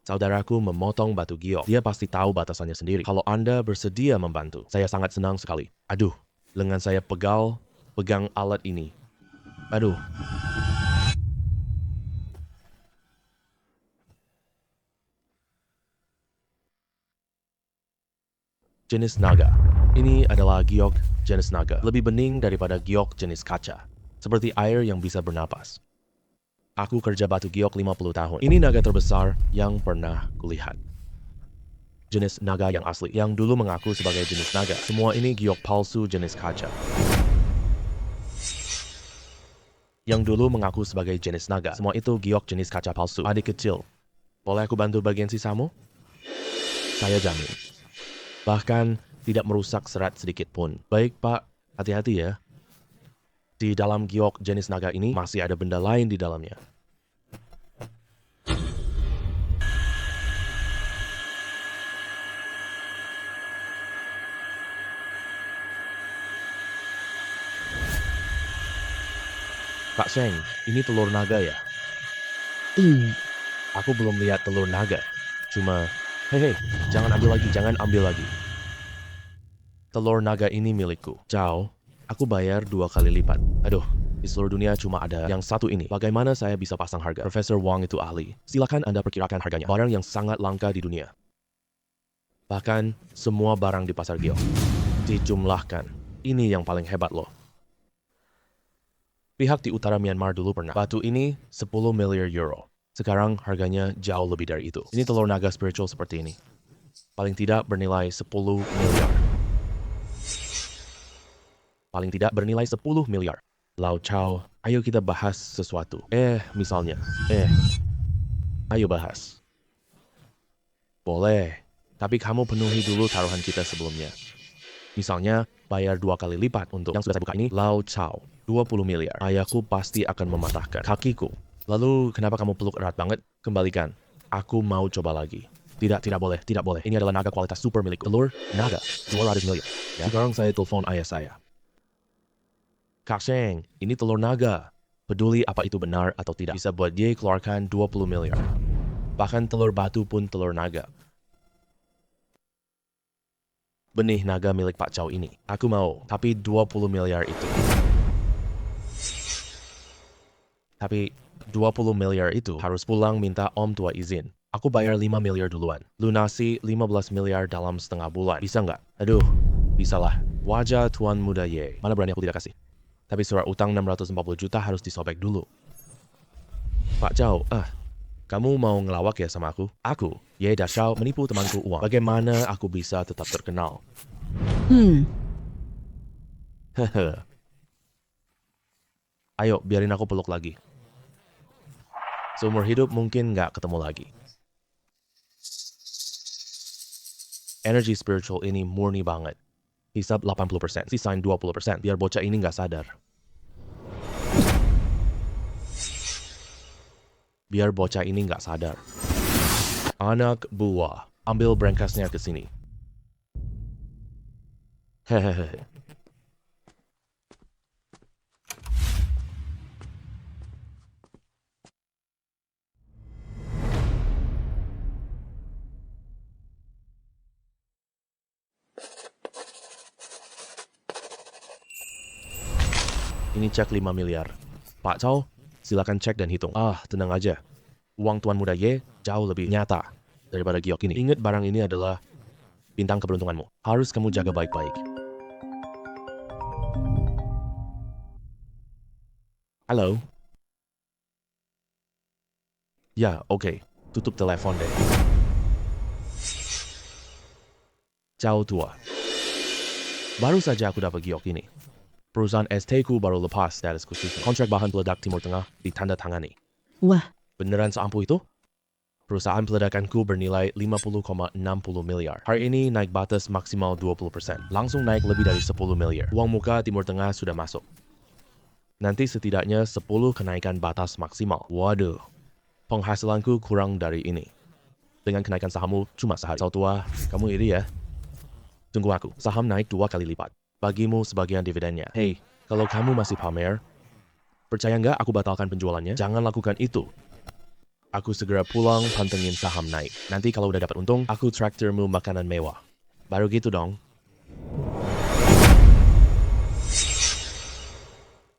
Saudaraku memotong batu giok. Dia pasti tahu batasannya sendiri. Kalau Anda bersedia membantu, saya sangat senang sekali. Aduh, lengan saya pegal, pegang alat ini. Aduh. Jenis naga. Ini adalah giok jenis naga. Lebih bening daripada giok jenis kaca. Seperti air yang bisa bernapas. Aku kerja batu giok 50 tahun. Ini naga terbesar yang pernah kulihat. Jenis naga yang asli, yang dulu mengaku sebagai jenis naga. Semua ini giok palsu jenis kaca. Yang dulu mengaku sebagai jenis naga. Semua itu giok jenis kaca palsu. Adik kecil, boleh aku bantu bagian sisamu? Saya jamin. Bahkan tidak merusak serat sedikit pun. Baik, Pak. Hati-hati ya. Di dalam giok jenis naga ini masih ada benda lain di dalamnya. Kak Sheng, ini telur naga ya? Ini. Aku belum lihat telur naga. Cuma, hei, jangan ambil lagi. Telur naga ini milikku. Ciao, aku bayar 2 kali lipat. Aduh, di seluruh dunia cuma ada yang satu ini. Bagaimana saya bisa pasang harga? Profesor Wang itu ahli. Silakan Anda perkirakan harganya. Barang yang sangat langka di dunia. Bahkan, semua barang di pasar giok dijumlahkan. Ini yang paling hebat loh. Pihak di utara Myanmar dulu pernah. Batu ini 10 miliar euro. Sekarang harganya jauh lebih dari itu. Ini telur naga spiritual seperti ini. Paling tidak bernilai 10 miliar. Paling tidak bernilai 10 miliar. Lau Chao, ayo kita bahas sesuatu. Misalnya. Ayo bahas. Boleh, tapi kamu penuhi dulu taruhan kita sebelumnya. Misalnya, bayar 2 kali lipat untuk yang sudah saya buka ini. Lau Chao, 20 miliar. Ayahku pasti akan mematahkan kakiku. Lalu, kenapa kamu peluk erat banget? Kembalikan. Aku mau coba lagi. Tidak boleh. Ini adalah naga kualitas super milikku. Telur naga, 200 miliar. Ya? Sekarang saya telepon ayah saya. Kak Sheng, ini telur naga. Peduli apa itu benar atau tidak. Bisa buat dia keluarkan 20 miliar. Bahkan telur batu pun telur naga. benih naga milik Pak Chow ini. Aku mau, tapi 20 miliar itu. Tapi 20 miliar itu harus pulang minta Om Tua izin. Aku bayar 5 miliar duluan. Lunasi 15 miliar dalam setengah bulan. Bisa nggak? Aduh, bisalah. Wajah Tuan Muda Ye. Mana berani aku tidak kasih. Tapi surat utang 640 juta harus disobek dulu. Pak Chow, kamu mau ngelawak ya sama aku? Aku, Ye Dashao, menipu temanku uang. Bagaimana aku bisa tetap terkenal? Hehe. Ayo, biarin aku peluk lagi. Seumur hidup mungkin nggak ketemu lagi. Energi spiritual ini murni banget. Hisap 80%, sisain 20%, biar bocah ini nggak sadar. Biar bocah ini nggak sadar. Anak buah, ambil brankas-nya ke sini. Hehehe. Ini cek 5 miliar. Pak Chow, silakan cek dan hitung. Tenang aja. Uang Tuan Muda Ye jauh lebih nyata daripada giok ini. Ingat barang ini adalah bintang keberuntunganmu. Harus kamu jaga baik-baik. Halo? Ya, oke. Tutup telepon deh. Ciao tua. Baru saja aku dapat giok ini. Perusahaan ST ku baru lepas status khusus. Kontrak bahan peledak Timur Tengah ditandatangani. Wah, Beneran seampuh itu? Perusahaan peledakanku bernilai 50,60 miliar. Hari ini naik batas maksimal 20%. Langsung naik lebih dari 10 miliar. Uang muka Timur Tengah sudah masuk. Nanti setidaknya 10 kenaikan batas maksimal. Waduh, penghasilanku kurang dari ini. Dengan kenaikan sahammu cuma sehari. Sau tua, kamu iri ya? Tunggu aku, saham naik 2 kali lipat. Bagimu sebagian dividennya. Hei, kalau kamu masih pamer, percaya nggak aku batalkan penjualannya? Jangan lakukan itu. Aku segera pulang pantengin saham naik. Nanti kalau udah dapat untung, aku traktirmu makanan mewah. Baru gitu dong.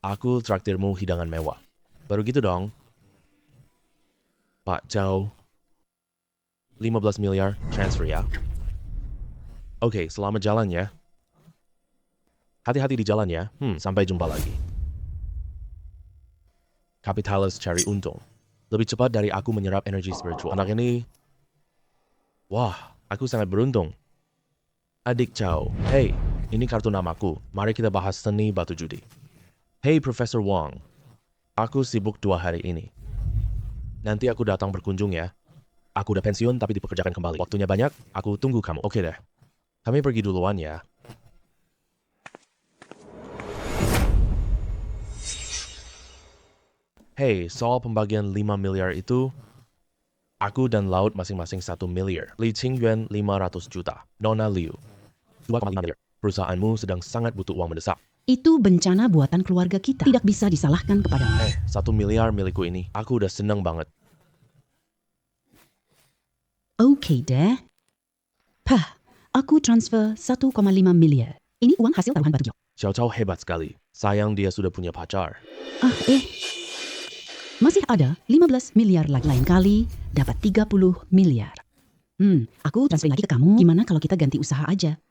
Aku traktirmu hidangan mewah. Baru gitu dong. Pak Chow, 15 miliar transfer ya. Oke, selamat jalan ya. Hati-hati di jalan ya. Sampai jumpa lagi. Kapitalis cari untung. Lebih cepat dari aku menyerap energi spiritual. Anak ini... Wah, aku sangat beruntung. Adik Chow, hey, ini kartu namaku. Mari kita bahas seni batu judi. Hey Profesor Wong, aku sibuk 2 hari ini. Nanti aku datang berkunjung ya. Aku udah pensiun tapi dipekerjakan kembali. Waktunya banyak, aku tunggu kamu. Oke deh. Kami pergi duluan ya. Hey, soal pembagian 5 miliar itu, aku dan Laut masing-masing 1 miliar. Li Qingyuan 500 juta. Nona Liu 2,5 miliar. Perusahaanmu sedang sangat butuh uang mendesak. itu bencana buatan keluarga kita. Tidak bisa disalahkan kepada. 1 miliar milikku ini. Aku udah seneng banget. Oke deh. Aku transfer 1,5 miliar. Ini uang hasil taruhan batu giok. Xiao Chao hebat sekali. Sayang dia sudah punya pacar. Masih ada 15 miliar lagi. Lain kali dapat 30 miliar. Aku transfer lagi ke kamu. Gimana kalau kita ganti usaha aja?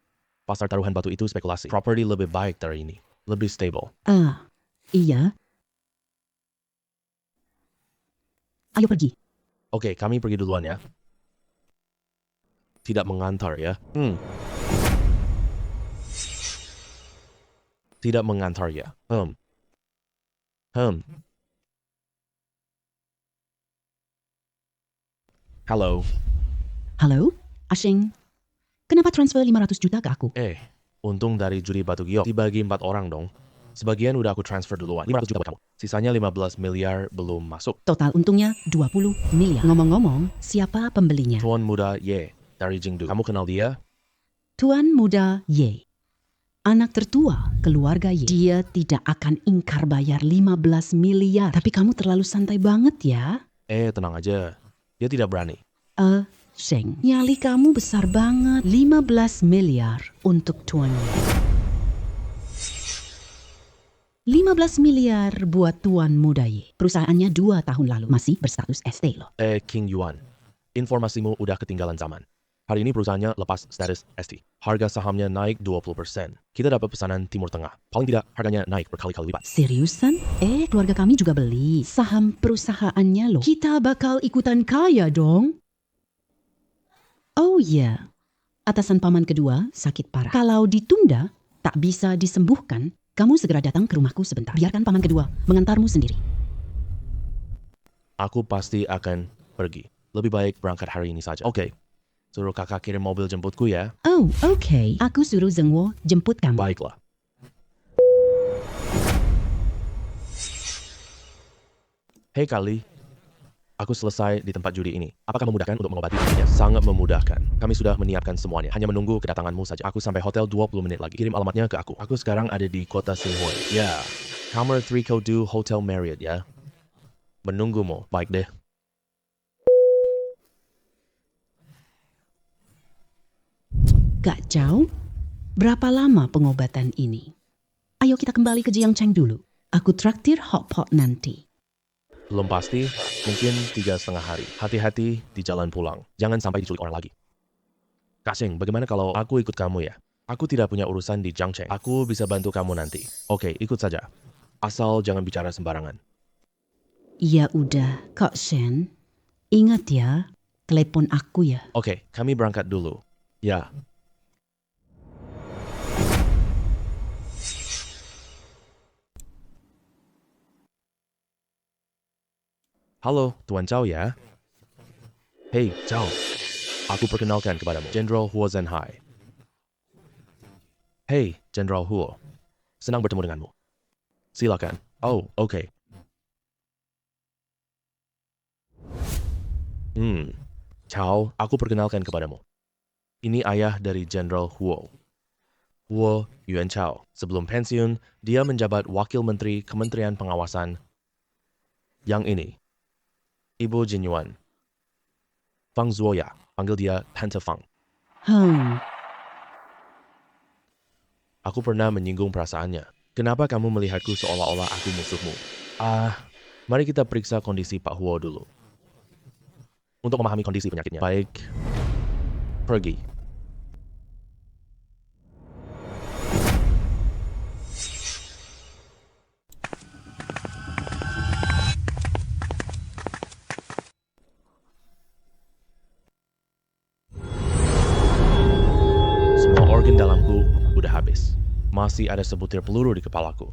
Pasar taruhan batu itu spekulasi. Properti lebih baik dari ini. Lebih stable. Iya. Ayo pergi. Oke, kami pergi duluan ya. Tidak mengantar ya. Tidak mengantar ya. Halo. Halo, Ashing. Kenapa transfer 500 juta ke aku? Untung dari judi batu giok dibagi 4 orang dong. Sebagian udah aku transfer duluan. 500 juta buat kamu. Sisanya 15 miliar belum masuk. Total untungnya 20 miliar. Ngomong-ngomong, siapa pembelinya? Tuan Muda Ye dari Jingdu. Kamu kenal dia? Tuan Muda Ye. Anak tertua keluarga Ye. Dia tidak akan ingkar bayar 15 miliar. Tapi kamu terlalu santai banget ya. Tenang aja. Dia tidak berani. Sheng, nyali kamu besar banget. 15 miliar untuk Tuan Ye. 15 miliar buat Tuan Muda Ye. Perusahaannya 2 tahun lalu. Masih berstatus ST loh. King Yuan, informasimu udah ketinggalan zaman. Hari ini perusahaannya lepas status ST. Harga sahamnya naik 20%. Kita dapat pesanan Timur Tengah. Paling tidak harganya naik berkali-kali lipat. Seriusan? Keluarga kami juga beli saham perusahaannya loh. Kita bakal ikutan kaya dong. Oh iya, atasan paman kedua sakit parah. Kalau ditunda, tak bisa disembuhkan, kamu segera datang ke rumahku sebentar. Biarkan paman kedua mengantarmu sendiri. Aku pasti akan pergi. Lebih baik berangkat hari ini saja. Oke, suruh kakak kirim mobil jemputku ya. Oh, oke. Aku suruh Zengwo jemput kamu. Baiklah. Hei Kali, aku selesai di tempat judi ini. Apakah memudahkan untuk mengobati dirinya? Sangat memudahkan. Kami sudah menyiapkan semuanya. Hanya menunggu kedatanganmu saja. Aku sampai hotel 20 menit lagi. Kirim alamatnya ke aku. Aku sekarang ada di kota Xinhui. Ya, kamar 3 Kodu Hotel Marriott ya. Menunggumu. Baik deh. Gak jauh? Berapa lama pengobatan ini? Ayo kita kembali ke Jiangcheng dulu. Aku traktir hotpot nanti. Belum pasti, mungkin 3,5 hari. Hati-hati di jalan pulang. Jangan sampai diculik orang lagi. Kasing, bagaimana kalau aku ikut kamu ya? Aku tidak punya urusan di Jiangcheng. Aku bisa bantu kamu nanti. Oke, ikut saja. Asal jangan bicara sembarangan. Ya udah, Kak Shen. Ingat ya, telepon aku ya. Oke, kami berangkat dulu. Ya. Halo, Tuan Zhao ya? Hei, Zhao. Aku perkenalkan kepadamu, Jenderal Huo Zhenhai. Hei, Jenderal Huo. Senang bertemu denganmu. Silakan. Oh, oke. Zhao, aku perkenalkan kepadamu. Ini ayah dari Jenderal Huo. Huo Yuanchao. Sebelum pensiun, dia menjabat Wakil Menteri Kementerian Pengawasan. Yang ini, Ibu Jinyuan. Fang Zuoya, panggil dia Tante Fang. Aku pernah menyinggung perasaannya. Kenapa kamu melihatku seolah-olah aku musuhmu? Mari kita periksa kondisi Pak Huo dulu. Untuk memahami kondisi penyakitnya. Baik, pergi. Semua organ dalamku udah habis. Masih ada sebutir peluru di kepalaku.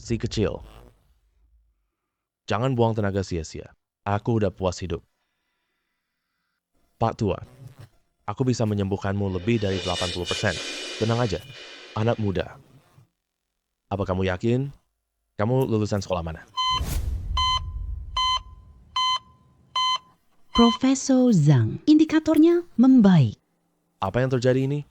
Si kecil. Jangan buang tenaga sia-sia. Aku udah puas hidup. Pak Tua, aku bisa menyembuhkanmu lebih dari 80%. Tenang aja, anak muda. Apa kamu yakin? Kamu lulusan sekolah mana? Profesor Zhang, indikatornya membaik. Apa yang terjadi ini?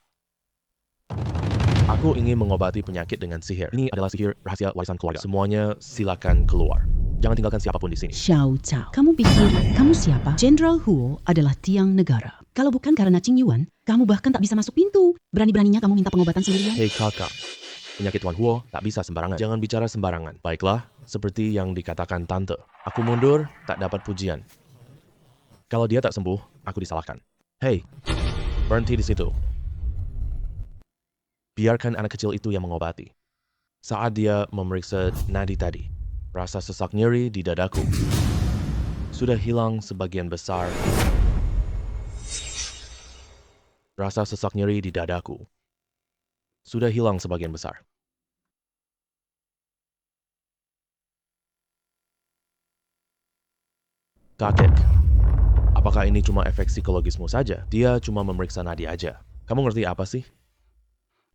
Aku ingin mengobati penyakit dengan sihir. Ini adalah sihir rahasia warisan keluarga. Semuanya silakan keluar. Jangan tinggalkan siapapun di sini. Xiao Cao, kamu pikir kamu siapa? Jenderal Huo adalah tiang negara. Kalau bukan karena Qing Yuan, kamu bahkan tak bisa masuk pintu. Berani-beraninya kamu minta pengobatan sendirian. Hei kakak, penyakit Tuan Huo tak bisa sembarangan. Jangan bicara sembarangan. Baiklah, seperti yang dikatakan tante. Aku mundur, tak dapat pujian. Kalau dia tak sembuh, aku disalahkan. Hei, berhenti di situ. Biarkan anak kecil itu yang mengobati. Saat dia memeriksa nadi tadi, rasa sesak nyeri di dadaku sudah hilang sebagian besar. Rasa sesak nyeri di dadaku sudah hilang sebagian besar. Kakek, apakah ini cuma efek psikologismu saja? Dia cuma memeriksa nadi aja. Kamu ngerti apa sih?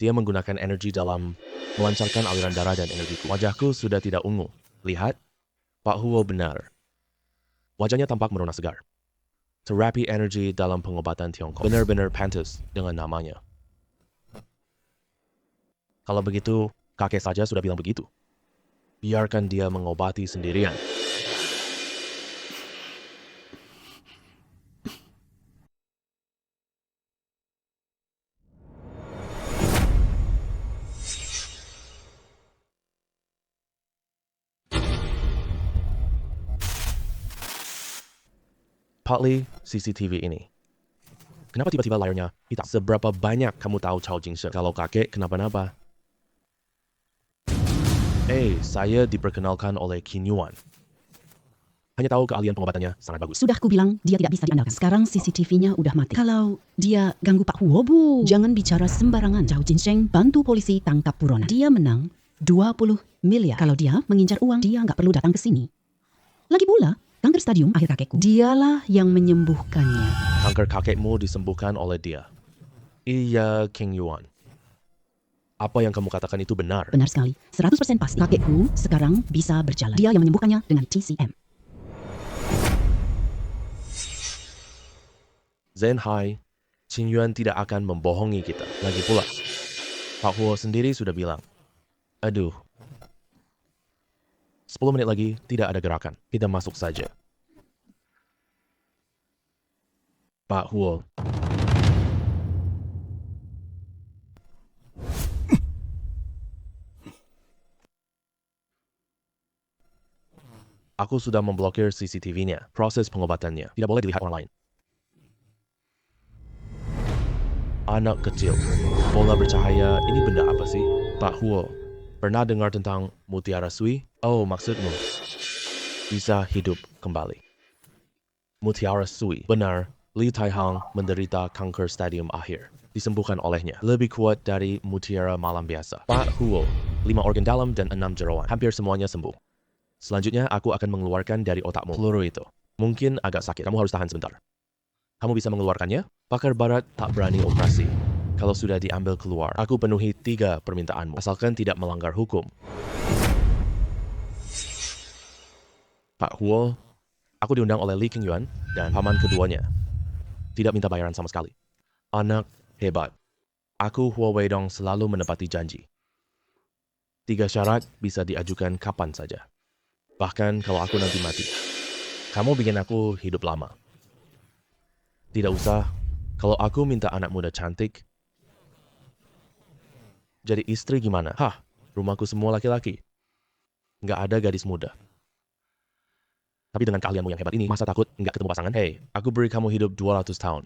Dia menggunakan energi dalam melancarkan aliran darah dan energiku. Wajahku sudah tidak ungu. Lihat, Pak Huo benar. Wajahnya tampak merona segar. Terapi energi dalam pengobatan Tiongkok. Benar-benar pantas dengan namanya. Kalau begitu, kakek saja sudah bilang begitu. Biarkan dia mengobati sendirian. Partly CCTV ini. Kenapa tiba-tiba layarnya hitam? Seberapa banyak kamu tahu Chao Jingsheng? Kalau kakek kenapa-napa? Saya diperkenalkan oleh Qin Yuan. Hanya tahu keahlian pengobatannya sangat bagus. Sudah kubilang dia tidak bisa diandalkan. Sekarang CCTV-nya udah mati. Kalau dia ganggu Pak Huo, Bu, jangan bicara sembarangan. Zhao Jinsheng bantu polisi tangkap buronan. Dia menang 20 miliar. Kalau dia mengincar uang, dia nggak perlu datang ke sini. Lagi pula, kanker stadium akhir kakekku, dialah yang menyembuhkannya. Kanker kakekmu disembuhkan oleh dia. Iya, King Yuan. Apa yang kamu katakan itu benar. Benar sekali, 100% pasti. Kakekku sekarang bisa berjalan. Dia yang menyembuhkannya dengan TCM. Zhen Hai, Qin Yuan tidak akan membohongi kita. Lagi pula, Pak Huo sendiri sudah bilang, aduh, 10 menit lagi tidak ada gerakan. Kita masuk saja. Pak Huo. Aku sudah memblokir CCTV-nya. Proses pengobatannya tidak boleh dilihat orang lain. Anak kecil. Bola bercahaya, ini benda apa sih? Pak Huo, pernah dengar tentang Mutiara Sui? Oh, maksudmu bisa hidup kembali. Mutiara Sui. Benar, Li Taihang menderita kanker stadium akhir. Disembuhkan olehnya. Lebih kuat dari mutiara malam biasa. Pak Huo, 5 organ dalam dan 6 jeroan. Hampir semuanya sembuh. Selanjutnya, aku akan mengeluarkan dari otakmu peluru itu. Mungkin agak sakit. Kamu harus tahan sebentar. Kamu bisa mengeluarkannya? Pakar barat tak berani operasi. Kalau sudah diambil keluar, aku penuhi 3 permintaanmu. Asalkan tidak melanggar hukum. Pak Huo, aku diundang oleh Li Qingyuan dan paman keduanya. Tidak minta bayaran sama sekali. Anak hebat. Aku Huo Weidong selalu menepati janji. 3 syarat bisa diajukan kapan saja. Bahkan kalau aku nanti mati. Kamu bikin aku hidup lama. Tidak usah. Kalau aku minta anak muda cantik, jadi istri gimana? Hah, rumahku semua laki-laki. Nggak ada gadis muda. Tapi dengan keahlianmu yang hebat ini, masa takut nggak ketemu pasangan? Hei, aku beri kamu hidup 200 tahun.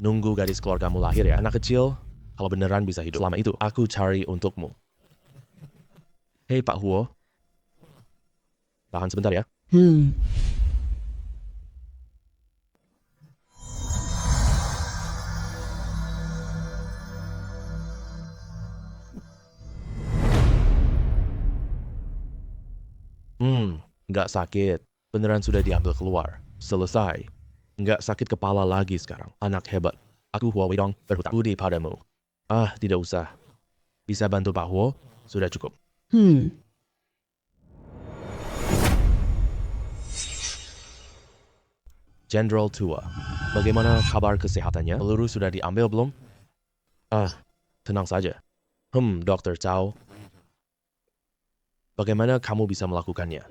Nunggu gadis keluargamu lahir ya. Anak kecil, kalau beneran bisa hidup selama itu, aku cari untukmu. Hei Pak Huo, tahan sebentar ya. Nggak sakit. Beneran sudah diambil keluar. Selesai. Nggak sakit kepala lagi sekarang. Anak hebat. Aku Huo Weidong berhutang budi padamu. Ah, tidak usah. Bisa bantu Pak Huo? Sudah cukup. Jenderal Tua, bagaimana kabar kesehatannya? Peluru sudah diambil belum? Ah, tenang saja. Dr. Cao. Bagaimana kamu bisa melakukannya?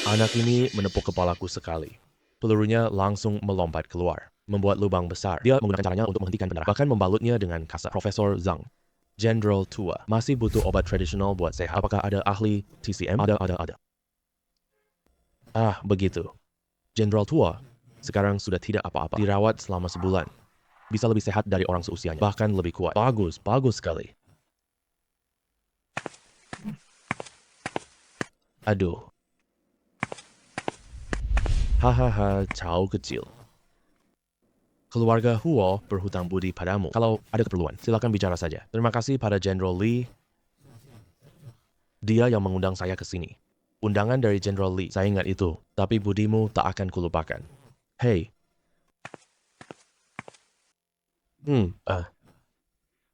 Anak ini menepuk kepalaku sekali. Pelurunya langsung melompat keluar, membuat lubang besar. Dia menggunakan caranya untuk menghentikan pendarahan, bahkan membalutnya dengan kasar. Profesor Zhang, Jenderal Tua, masih butuh obat tradisional buat sehat. Apakah ada ahli TCM? Ada. Ah, begitu. Jenderal Tua sekarang sudah tidak apa-apa. Dirawat selama sebulan. Bisa lebih sehat dari orang seusianya. Bahkan lebih kuat. Bagus sekali. Aduh. Hahaha, Cao kecil. Keluarga Huo berhutang budi padamu. Kalau ada keperluan, silakan bicara saja. Terima kasih pada Jenderal Li. Dia yang mengundang saya ke sini. Undangan dari Jenderal Li, saya ingat itu. Tapi budimu tak akan kulupakan. Hei.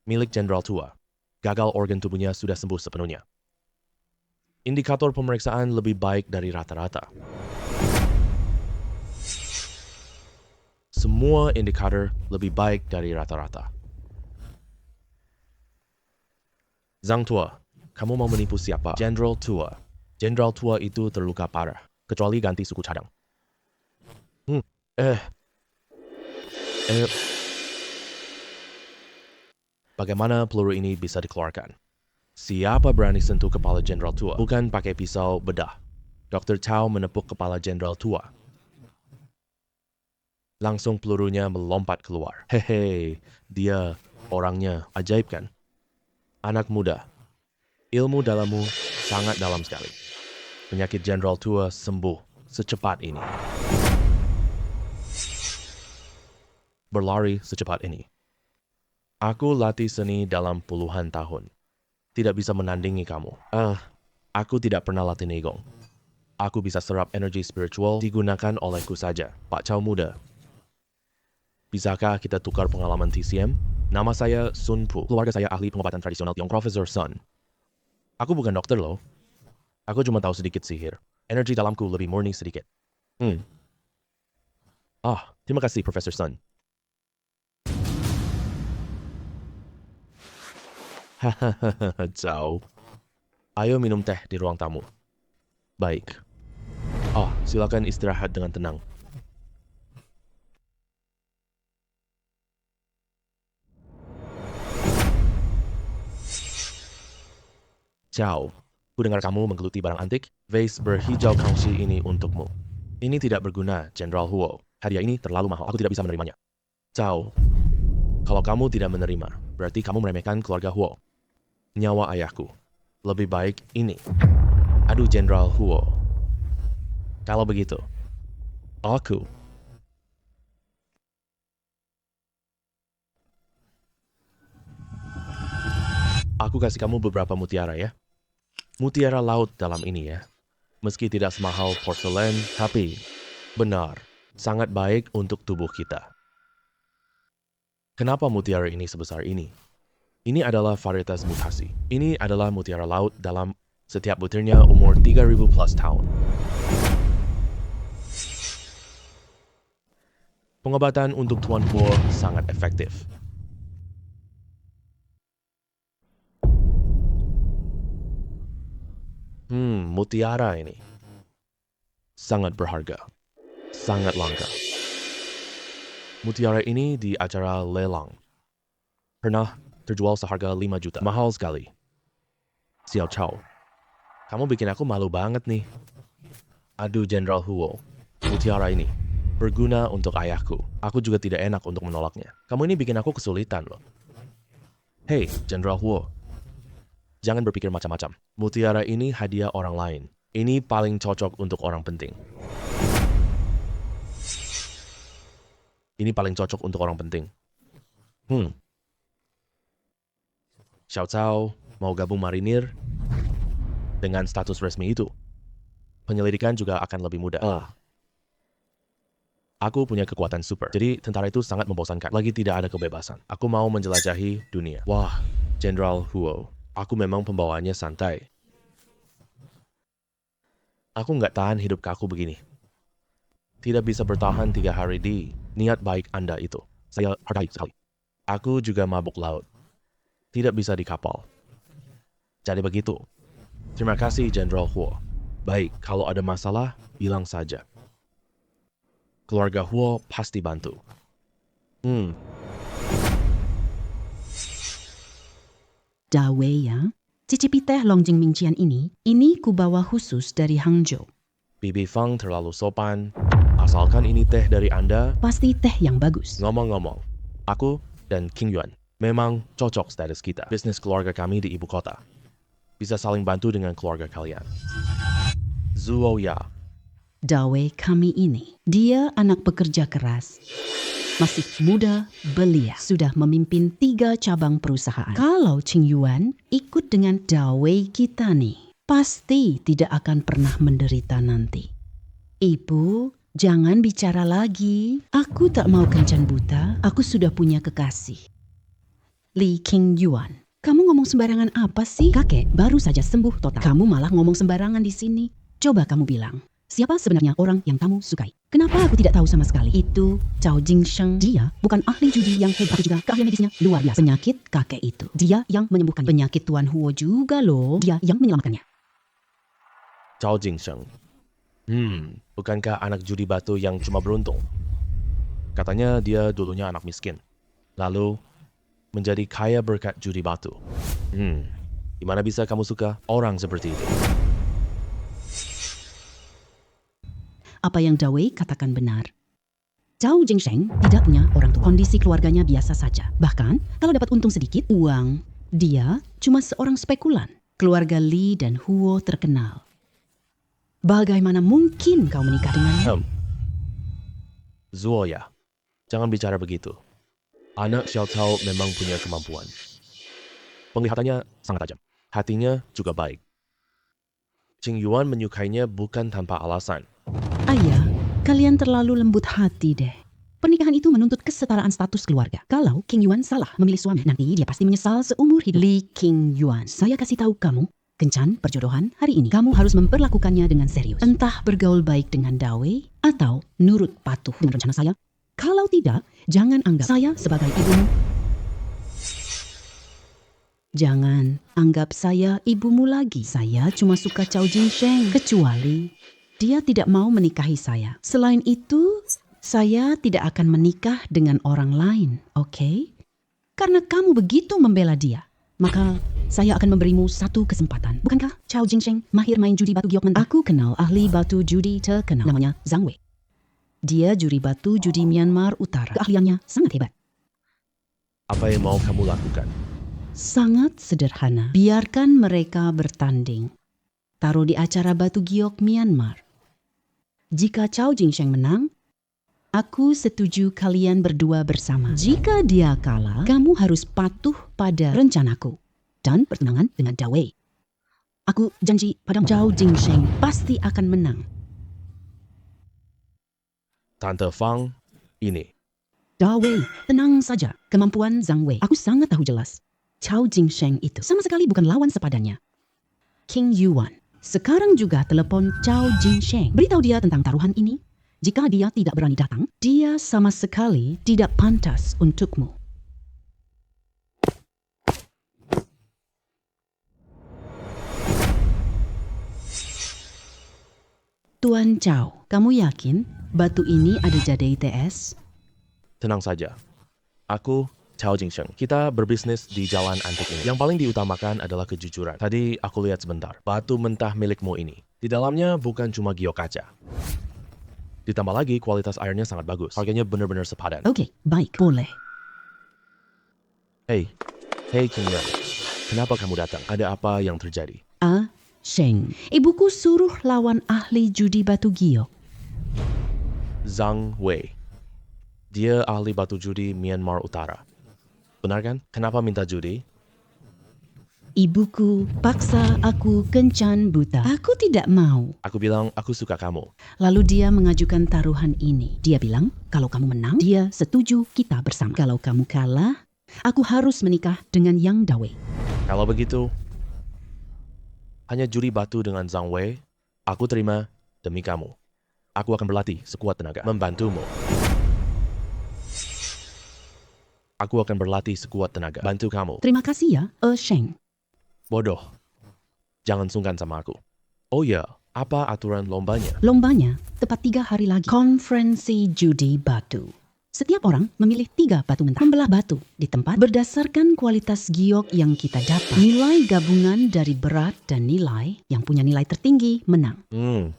Milik Jenderal Tua. Gagal organ tubuhnya sudah sembuh sepenuhnya. Indikator pemeriksaan lebih baik dari rata-rata. Semua indikator lebih baik dari rata-rata. Zhang Tua, kamu mau menipu siapa? Jenderal Tua. Jenderal Tua itu terluka parah, kecuali ganti suku cadang. Bagaimana peluru ini bisa dikeluarkan? Siapa berani sentuh kepala Jenderal Tua? Bukan pakai pisau bedah. Dr. Cao menepuk kepala Jenderal Tua. Langsung pelurunya melompat keluar. Hehe, dia orangnya ajaib kan? Anak muda, ilmu dalammu sangat dalam sekali. Penyakit jenderal tua sembuh secepat ini. Berlari secepat ini. Aku latih seni dalam puluhan tahun. Tidak bisa menandingi kamu. Aku tidak pernah latih Negong. Aku bisa serap energi spiritual digunakan olehku saja. Pak Chow muda. Bisakah kita tukar pengalaman TCM? Nama saya Sun Pu. Keluarga saya ahli pengobatan tradisional Tiongkok, Profesor Sun. Aku bukan dokter loh. Aku cuma tahu sedikit sihir. Energi dalamku lebih murni sedikit. Terima kasih Profesor Sun. Hahaha, Chow. Ayo minum teh di ruang tamu. Baik. Silakan istirahat dengan tenang. Chow, ku dengar kamu menggeluti barang antik. Vase berhijau kangxi ini untukmu. Ini tidak berguna, Jenderal Huo. Hadiah ini terlalu mahal, aku tidak bisa menerimanya. Chow, kalau kamu tidak menerima, berarti kamu meremehkan keluarga Huo. Nyawa ayahku. Lebih baik ini. Aduh, Jenderal Huo. Kalau begitu, Aku kasih kamu beberapa mutiara ya. Mutiara laut dalam ini ya. Meski tidak semahal porselen, tapi benar, sangat baik untuk tubuh kita. Kenapa mutiara ini sebesar ini? Ini adalah varietas mutasi. Ini adalah mutiara laut dalam setiap butirnya umur 3000 plus tahun. Pengobatan untuk Tuan Huo sangat efektif. Mutiara ini sangat berharga, sangat langka. Mutiara ini di acara lelang. Pernah terjual seharga 5 juta. Mahal sekali. Xiao Chow, kamu bikin aku malu banget nih. Aduh, Jenderal Huo, mutiara ini berguna untuk ayahku. Aku juga tidak enak untuk menolaknya. Kamu ini bikin aku kesulitan loh. Hei, Jenderal Huo, jangan berpikir macam-macam. Mutiara ini hadiah orang lain. Ini paling cocok untuk orang penting. Ini paling cocok untuk orang penting. Xiao Cao mau gabung marinir dengan status resmi itu. Penyelidikan juga akan lebih mudah. Aku punya kekuatan super, jadi tentara itu sangat membosankan. Lagi tidak ada kebebasan. Aku mau menjelajahi dunia. Wah, Jenderal Huo, aku memang pembawaannya santai. Aku nggak tahan hidup kaku begini. Tidak bisa bertahan 3 hari di niat baik Anda itu. Saya hargai sekali. Aku juga mabuk laut. Tidak bisa di kapal. Jadi begitu. Terima kasih, Jenderal Huo. Baik, kalau ada masalah, bilang saja. Keluarga Huo pasti bantu. Dawei ya. Cicipi teh Longjing Mingqian ini ku bawa khusus dari Hangzhou. Bibi Fang terlalu sopan. Asalkan ini teh dari Anda. Pasti teh yang bagus. Ngomong-ngomong, aku dan King Yuan memang cocok status kita. Bisnis keluarga kami di ibu kota. Bisa saling bantu dengan keluarga kalian. Zuo Ya. Dawei kami ini, dia anak pekerja keras. Masih muda, belia, sudah memimpin 3 cabang perusahaan. Kalau Qing Yuan ikut dengan Dawei kita nih, pasti tidak akan pernah menderita nanti. Ibu, jangan bicara lagi. Aku tak mau kencan buta, aku sudah punya kekasih. Li Qing Yuan, kamu ngomong sembarangan apa sih? Kakek baru saja sembuh total. Kamu malah ngomong sembarangan di sini. Coba kamu bilang, siapa sebenarnya orang yang kamu sukai? Kenapa aku tidak tahu sama sekali? Itu Cao Jingsheng. Dia bukan ahli judi yang hebat, juga keahlian medisnya luar biasa. Penyakit kakek itu, dia yang menyembuhkan. Penyakit Tuan Huo juga loh, dia yang menyelamatkannya. Cao Jingsheng. Bukankah anak judi batu yang cuma beruntung? Katanya dia dulunya anak miskin. Lalu menjadi kaya berkat judi batu. Gimana bisa kamu suka orang seperti itu? Apa yang Dawei katakan benar. Zhao Jingsheng tidak punya orang tua. Kondisi keluarganya biasa saja. Bahkan, kalau dapat untung sedikit, uang, dia cuma seorang spekulan. Keluarga Li dan Huo terkenal. Bagaimana mungkin kau menikah dengannya? Zuoya, jangan bicara begitu. Anak Xiao Cao memang punya kemampuan. Penglihatannya sangat tajam. Hatinya juga baik. Qing Yuan menyukainya bukan tanpa alasan. Ayah, kalian terlalu lembut hati deh. Pernikahan itu menuntut kesetaraan status keluarga. Kalau King Yuan salah memilih suami, nanti dia pasti menyesal seumur hidup. Li King Yuan, saya kasih tahu kamu, kencan perjodohan hari ini. Kamu harus memperlakukannya dengan serius. Entah bergaul baik dengan Dawei, atau nurut patuh dengan rencana saya. Kalau tidak, jangan anggap saya sebagai ibumu. Jangan anggap saya ibumu lagi. Saya cuma suka Zhao Jingsheng. Kecuali dia tidak mau menikahi saya. Selain itu, saya tidak akan menikah dengan orang lain, oke? Karena kamu begitu membela dia, maka saya akan memberimu satu kesempatan. Bukankah Zhao Jingsheng mahir main judi batu giok mentah? Aku kenal ahli batu judi terkenal, namanya Zhang Wei. Dia juri batu judi Myanmar Utara. Keahliannya sangat hebat. Apa yang mau kamu lakukan? Sangat sederhana. Biarkan mereka bertanding. Taruh di acara batu giok Myanmar. Jika Zhao Jingsheng menang, aku setuju kalian berdua bersama. Jika dia kalah, kamu harus patuh pada rencanaku dan pertunangan dengan Dawei. Aku janji padamu, Zhao Jingsheng pasti akan menang. Tante Fang, ini. Dawei, tenang saja. Kemampuan Zhang Wei, aku sangat tahu jelas. Zhao Jingsheng itu sama sekali bukan lawan sepadannya. King Yuan, sekarang juga telepon Zhao Jingsheng. Beritahu dia tentang taruhan ini. Jika dia tidak berani datang, dia sama sekali tidak pantas untukmu. Tuan Zhao, kamu yakin batu ini ada jadai TS? Tenang saja. Aku, Zhao Jingsheng. Kita berbisnis di jalan antik ini. Yang paling diutamakan adalah kejujuran. Tadi aku lihat sebentar. Batu mentah milikmu ini. Di dalamnya bukan cuma giok kaca. Ditambah lagi kualitas airnya sangat bagus. Harganya benar-benar sepadan. Oke, baik, boleh. Hey King Yuan. Kenapa kamu datang? Ada apa yang terjadi? Sheng, ibuku suruh lawan ahli judi batu giok. Zhang Wei. Dia ahli batu judi Myanmar Utara. Benar kan? Kenapa minta judi? Ibuku paksa aku kencan buta. Aku tidak mau. Aku bilang, aku suka kamu. Lalu dia mengajukan taruhan ini. Dia bilang, kalau kamu menang, dia setuju kita bersama. Kalau kamu kalah, aku harus menikah dengan Yang Dawei. Kalau begitu, hanya judi batu dengan Zhang Wei, aku terima demi kamu. Aku akan berlatih sekuat tenaga, membantumu. Aku akan berlatih sekuat tenaga, bantu kamu. Terima kasih ya, Sheng. Bodoh. Jangan sungkan sama aku. Oh ya, apa aturan lombanya? Lombanya tepat 3 hari lagi. Konferensi judi batu. Setiap orang memilih 3 batu mentah. Membelah batu di tempat berdasarkan kualitas giok yang kita dapat. Nilai gabungan dari berat dan nilai yang punya nilai tertinggi menang. 3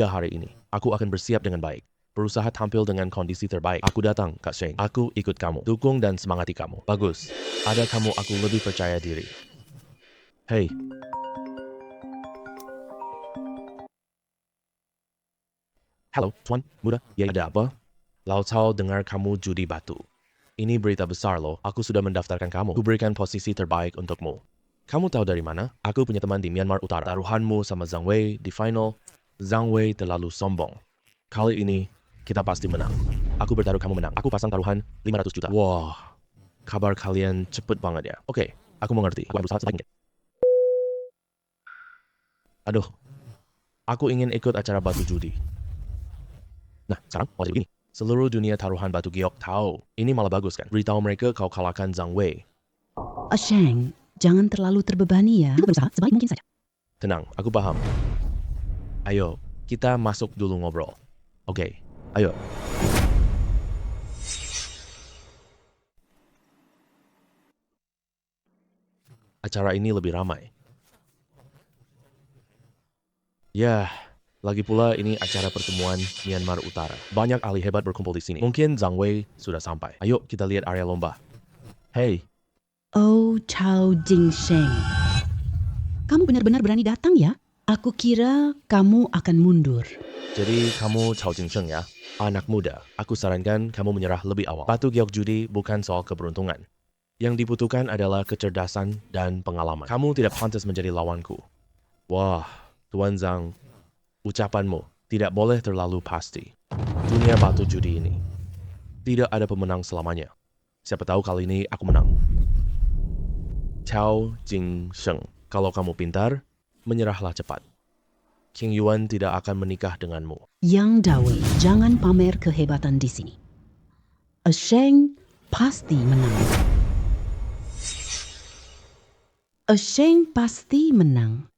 hari ini, aku akan bersiap dengan baik. Berusaha tampil dengan kondisi terbaik. Aku datang, Kak Sheng. Aku ikut kamu. Dukung dan semangati kamu. Bagus. Ada kamu, aku lebih percaya diri. Hey. Halo, Tuan Muda. Ya, ada apa? Lao Cao dengar kamu judi batu. Ini berita besar loh. Aku sudah mendaftarkan kamu. Aku berikan posisi terbaik untukmu. Kamu tahu dari mana? Aku punya teman di Myanmar Utara. Taruhanmu sama Zhang Wei di final. Zhang Wei terlalu sombong. Kali ini, kita pasti menang. Aku bertaruh kamu menang. Aku pasang taruhan 500 juta. Wah, kabar kalian cepet banget ya. Oke, aku mengerti. Aku berusaha sebaik mungkin. Aduh, aku ingin ikut acara batu judi. Nah, sekarang mau jadi begini. Seluruh dunia taruhan batu giok tahu. Ini malah bagus kan? Beritahu mereka kau kalahkan Zhang Wei. Sheng, jangan terlalu terbebani ya. Aku berusaha sebaik mungkin saja. Tenang, aku paham. Ayo, kita masuk dulu ngobrol. Oke, ayo. Acara ini lebih ramai. Ya, Lagi pula ini acara pertemuan Myanmar Utara. Banyak ahli hebat berkumpul di sini. Mungkin Zhang Wei sudah sampai. Ayo kita lihat area lomba. Hei, Oh, Chao Jingsheng. Kamu benar-benar berani datang ya? Aku kira kamu akan mundur. jadi kamu Chao Jingsheng ya? Anak muda, aku sarankan kamu menyerah lebih awal. Batu giok judi bukan soal keberuntungan. Yang dibutuhkan adalah kecerdasan dan pengalaman. Kamu tidak pantas menjadi lawanku. Wah, Tuan Zhang, ucapanmu tidak boleh terlalu pasti. Dunia batu judi ini tidak ada pemenang selamanya. Siapa tahu kali ini aku menang. Chao Jingsheng, kalau kamu pintar, menyerahlah cepat. King Yuan tidak akan menikah denganmu. Yang Dawei, jangan pamer kehebatan di sini. Sheng pasti menang. Sheng pasti menang.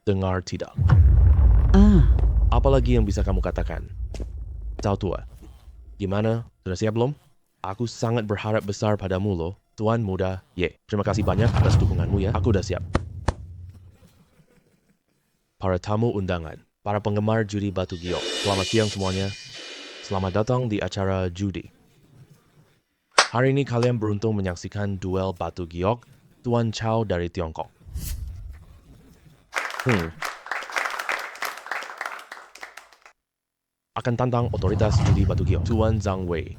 Dengar tidak? Ah, Apalagi yang bisa kamu katakan? Cao tua, gimana? Sudah siap belum? Aku sangat berharap besar padamu loh, Tuan Muda Ye. Terima kasih banyak atas dukunganmu ya. Aku udah siap. Para tamu undangan, para penggemar judi batu giok, selamat siang semuanya. Selamat datang di acara judi. Hari ini kalian beruntung menyaksikan duel batu giok Tuan Chao dari Tiongkok. Akan tantang otoritas judi batu giok Tuan Zhang Wei.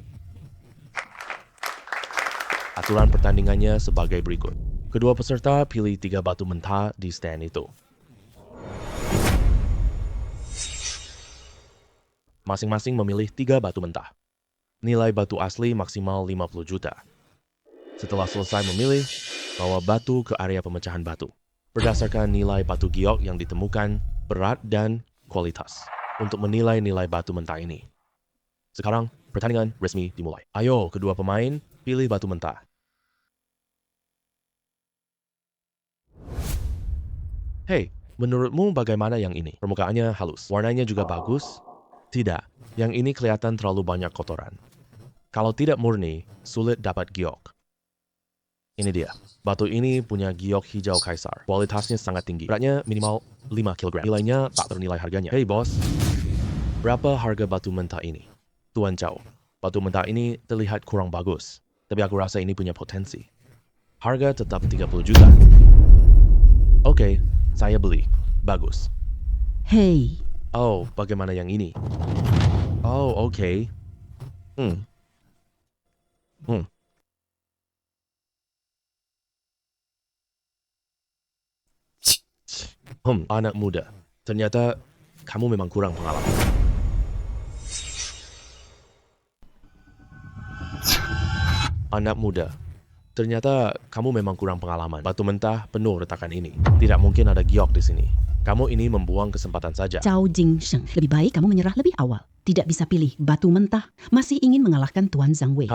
Aturan pertandingannya sebagai berikut. Kedua peserta pilih 3 batu mentah di stand itu. Masing-masing memilih 3 batu mentah. Nilai batu asli maksimal 50 juta. Setelah selesai memilih, bawa batu ke area pemecahan batu. Berdasarkan nilai batu giok yang ditemukan, berat dan kualitas. Untuk menilai nilai batu mentah ini. Sekarang, pertandingan resmi dimulai. Ayo, kedua pemain, pilih batu mentah. Hei, menurutmu bagaimana yang ini? Permukaannya halus, warnanya juga bagus. Tidak, yang ini kelihatan terlalu banyak kotoran. Kalau tidak murni, sulit dapat giok. Ini dia, batu ini punya giok hijau kaisar. Kualitasnya sangat tinggi, beratnya minimal 5 kg. Nilainya tak ternilai harganya. Hei bos, berapa harga batu mentah ini? Tuan Chao, batu mentah ini terlihat kurang bagus, tapi aku rasa ini punya potensi. Harga tetap 30 juta. Oke, saya beli. Bagus. hei, Oh, bagaimana yang ini? Oh, oke. Anak muda. Ternyata kamu memang kurang pengalaman. Anak muda. Ternyata kamu memang kurang pengalaman. Batu mentah penuh retakan ini. Tidak mungkin ada giok di sini. Kamu ini membuang kesempatan saja. Chao Jingsheng. Lebih baik kamu menyerah lebih awal. Tidak bisa pilih batu mentah. Masih ingin mengalahkan Tuan Zhang Wei.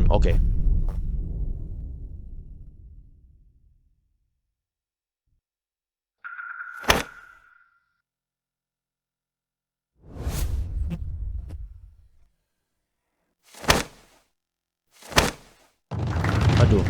Oke. Aduh.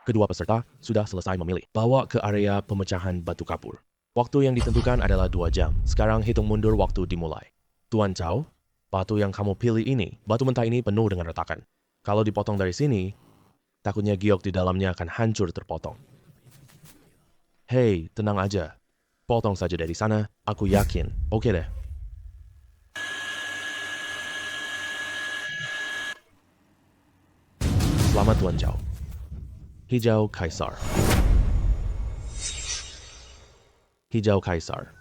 Kedua peserta sudah selesai memilih. Bawa ke area pemecahan batu kapur. Waktu yang ditentukan adalah 2 jam. Sekarang hitung mundur waktu dimulai. Tuan Chao, batu yang kamu pilih ini, batu mentah ini penuh dengan retakan. Kalau dipotong dari sini, takutnya giok di dalamnya akan hancur terpotong. Hei, tenang aja. Potong saja dari sana, aku yakin. Oke deh. Selamat Tuan Chao. Hijau Kaisar. Hijau Kaisar.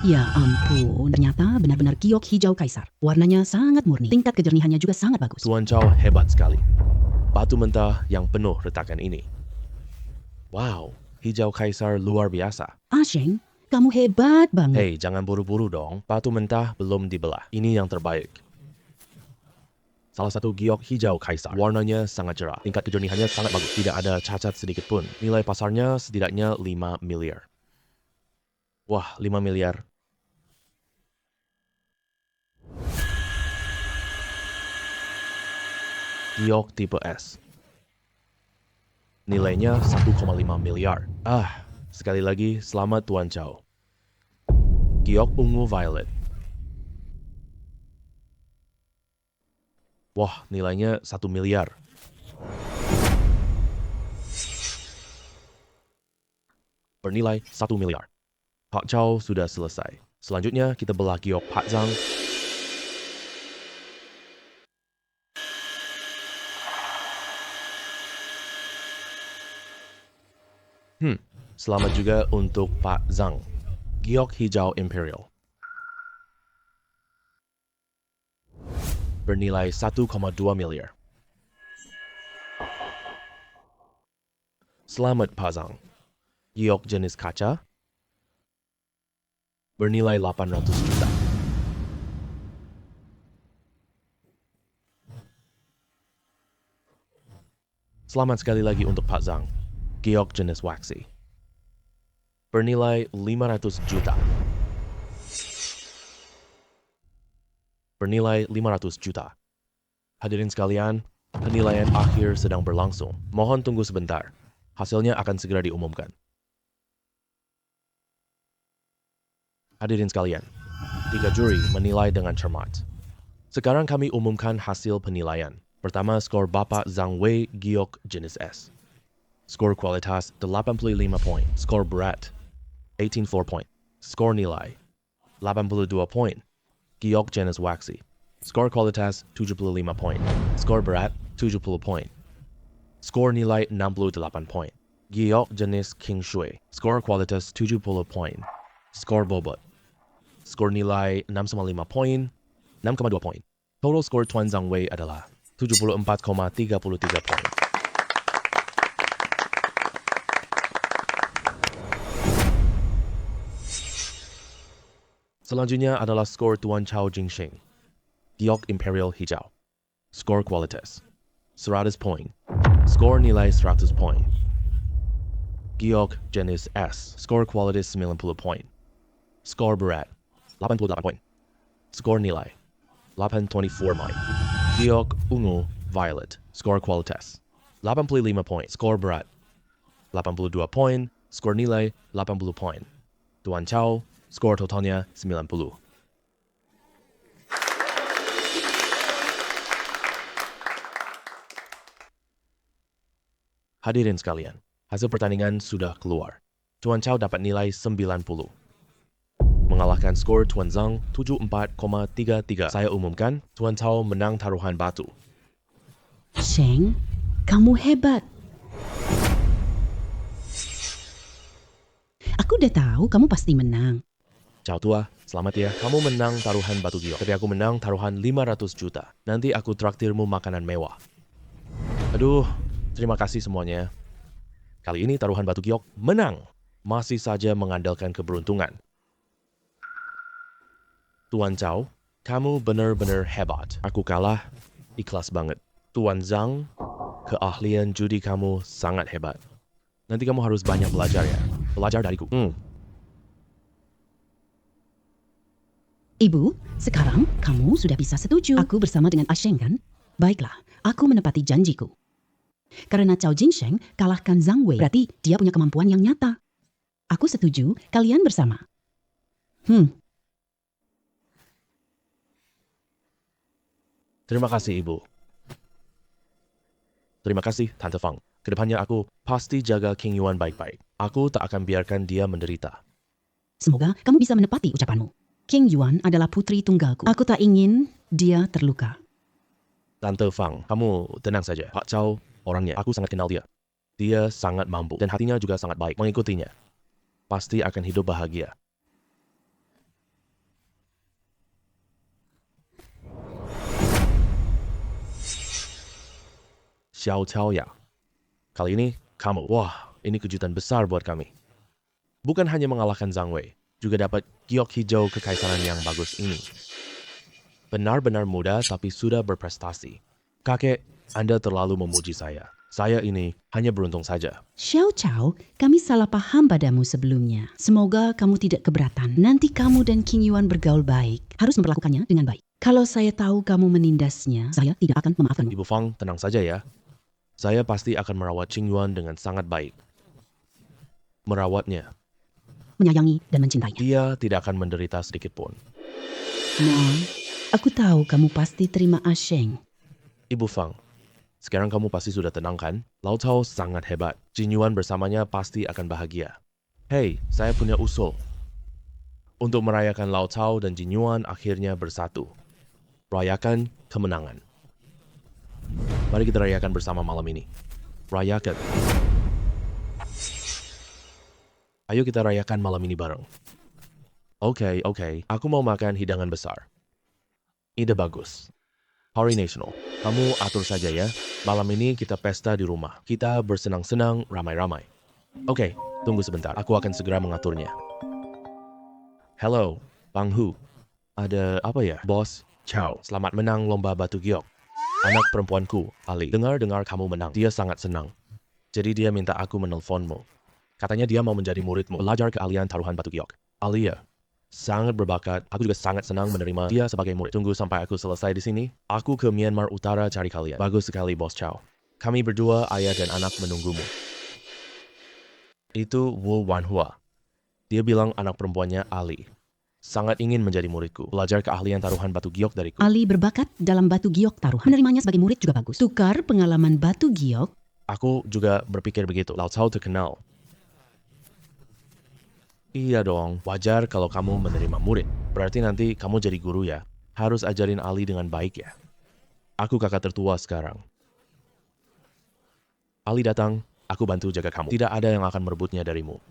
Ya ampun, ternyata benar-benar giok hijau kaisar. Warnanya sangat murni. Tingkat kejernihannya juga sangat bagus. Tuan Chao hebat sekali. Batu mentah yang penuh retakan ini. Wow, hijau kaisar luar biasa. Sheng, kamu hebat banget. Hei, jangan buru-buru dong. Batu mentah belum dibelah. Ini yang terbaik. Salah satu giok hijau kaisar. Warnanya sangat cerah. Tingkat kejernihannya sangat bagus. Tidak ada cacat sedikit pun. Nilai pasarnya setidaknya 5 miliar. Wah, 5 miliar. Giok tipe S. Nilainya 1,5 miliar. Sekali lagi selamat Tuan Chow. Giok ungu violet. Wah, nilainya 1 miliar. Bernilai 1 miliar. Pak Chow sudah selesai. Selanjutnya kita belah giok Pak Zhang. Selamat juga untuk Pak Zhang. Giok hijau Imperial. Bernilai 1,2 miliar. Selamat Pak Zhang. Giok jenis kaca. Bernilai 800 juta. Selamat sekali lagi untuk Pak Zhang. Giok jenis waxy. Bernilai 500 juta. Bernilai 500 juta. Hadirin sekalian, penilaian akhir sedang berlangsung. Mohon tunggu sebentar. Hasilnya akan segera diumumkan. Hadirin sekalian, 3 juri menilai dengan cermat. Sekarang kami umumkan hasil penilaian. Pertama, skor Bapak Zhang Wei giok jenis S. Skor kualitas 85 poin. Skor berat 84 poin. Skor nilai 82 poin. Giok jenis waxy. Skor kualitas 75 poin. Skor berat 70 poin. Skor nilai 68 poin. Giok jenis King Shui. Skor kualitas 70 poin. Skor bobot. Skor nilai 6,5 poin. 6,2 poin. Total skor Tuan Zhang Wei adalah 74,33 poin. Selanjutnya adalah skor Tuan Chow Jingxing. Giok Imperial hijau. Skor kualitas 100 poin. Skor nilai 100 poin. Giok jenis S. Skor kualitas 90 poin. Skor berat 88 poin. Skor nilai 824 poin. Giok ungu violet. Skor kualitas 85 poin. Skor berat 82 poin. Skor nilai 80 poin. Tuan Chow, skor totalnya 90. Hadirin sekalian, hasil pertandingan sudah keluar. Tuan Chow dapat nilai 90. Mengalahkan skor Tuan Zhang 74,33. Saya umumkan, Tuan Chow menang taruhan batu. Sheng, kamu hebat. Aku udah tahu kamu pasti menang. Chow tua, selamat ya. Kamu menang taruhan batu giok. Tapi aku menang taruhan 500 juta. Nanti aku traktirmu makanan mewah. Aduh, terima kasih semuanya. Kali ini taruhan batu giok menang. Masih saja mengandalkan keberuntungan. Tuan Chow, kamu benar-benar hebat. Aku kalah, ikhlas banget. Tuan Zhang, keahlian judi kamu sangat hebat. Nanti kamu harus banyak belajar ya. Belajar dariku. Ibu, sekarang kamu sudah bisa setuju. Aku bersama dengan Asheng kan? Baiklah, aku menepati janjiku. Karena Chow Jingsheng kalahkan Zhang Wei, berarti dia punya kemampuan yang nyata. Aku setuju, kalian bersama. Terima kasih, Ibu. Terima kasih, Tante Fang. Kedepannya aku pasti jaga King Yuan baik-baik. Aku tak akan biarkan dia menderita. Semoga kamu bisa menepati ucapanmu. King Yuan adalah putri tunggalku. Aku tak ingin dia terluka. Tante Fang, kamu tenang saja. Pak Chow, orangnya, aku sangat kenal dia. Dia sangat mampu dan hatinya juga sangat baik. Mengikutinya, pasti akan hidup bahagia. Xiao Chao ya. Kali ini, kamu. Wah, ini kejutan besar buat kami. Bukan hanya mengalahkan Zhang Wei, juga dapat giok hijau kekaisaran yang bagus ini. Benar-benar muda tapi sudah berprestasi. Kakek, Anda terlalu memuji saya. Saya ini hanya beruntung saja. Xiao Chao, kami salah paham padamu sebelumnya. Semoga kamu tidak keberatan. Nanti kamu dan King Yuan bergaul baik. Harus memperlakukannya dengan baik. Kalau saya tahu kamu menindasnya, saya tidak akan memaafkanmu. Ibu Fang, tenang saja ya. Saya pasti akan merawat Qing Yuan dengan sangat baik. Merawatnya. Menyayangi dan mencintainya. Dia tidak akan menderita sedikit pun. Nah, aku tahu kamu pasti terima Asheng. Ibu Fang, sekarang kamu pasti sudah tenang kan? Lao Cao sangat hebat. Qing Yuan bersamanya pasti akan bahagia. Hei, saya punya usul. Untuk merayakan Lao Cao dan Qing Yuan akhirnya bersatu. Rayakan kemenangan. Mari kita rayakan bersama malam ini. Rayakan. Ayo kita rayakan malam ini bareng. Oke. Aku mau makan hidangan besar. Ide bagus. Hari Nasional. Kamu atur saja ya. Malam ini kita pesta di rumah. Kita bersenang-senang ramai-ramai. Oke, tunggu sebentar. Aku akan segera mengaturnya. Hello, Bang Hu. Ada apa ya? Bos, ciao. Selamat menang lomba batu giok. Anak perempuanku, Ali. Dengar-dengar kamu menang. Dia sangat senang. Jadi dia minta aku menelponmu. Katanya dia mau menjadi muridmu. Belajar keahlian taruhan batu giok. Ali ya. Sangat berbakat. Aku juga sangat senang menerima dia sebagai murid. Tunggu sampai aku selesai di sini. Aku ke Myanmar Utara cari kalian. Bagus sekali, Bos Chow. Kami berdua, ayah dan anak menunggumu. Itu Wu Wanhua. Dia bilang anak perempuannya Ali. Sangat ingin menjadi muridku. Belajar keahlian taruhan batu giok dariku. Ali berbakat dalam batu giok taruhan. Menerimanya sebagai murid juga bagus. Tukar pengalaman batu giok. Aku juga berpikir begitu. Lao Cao terkenal. Iya dong, wajar kalau kamu menerima murid. Berarti nanti kamu jadi guru ya. Harus ajarin Ali dengan baik ya. Aku kakak tertua sekarang. Ali datang, aku bantu jaga kamu. Tidak ada yang akan merebutnya darimu.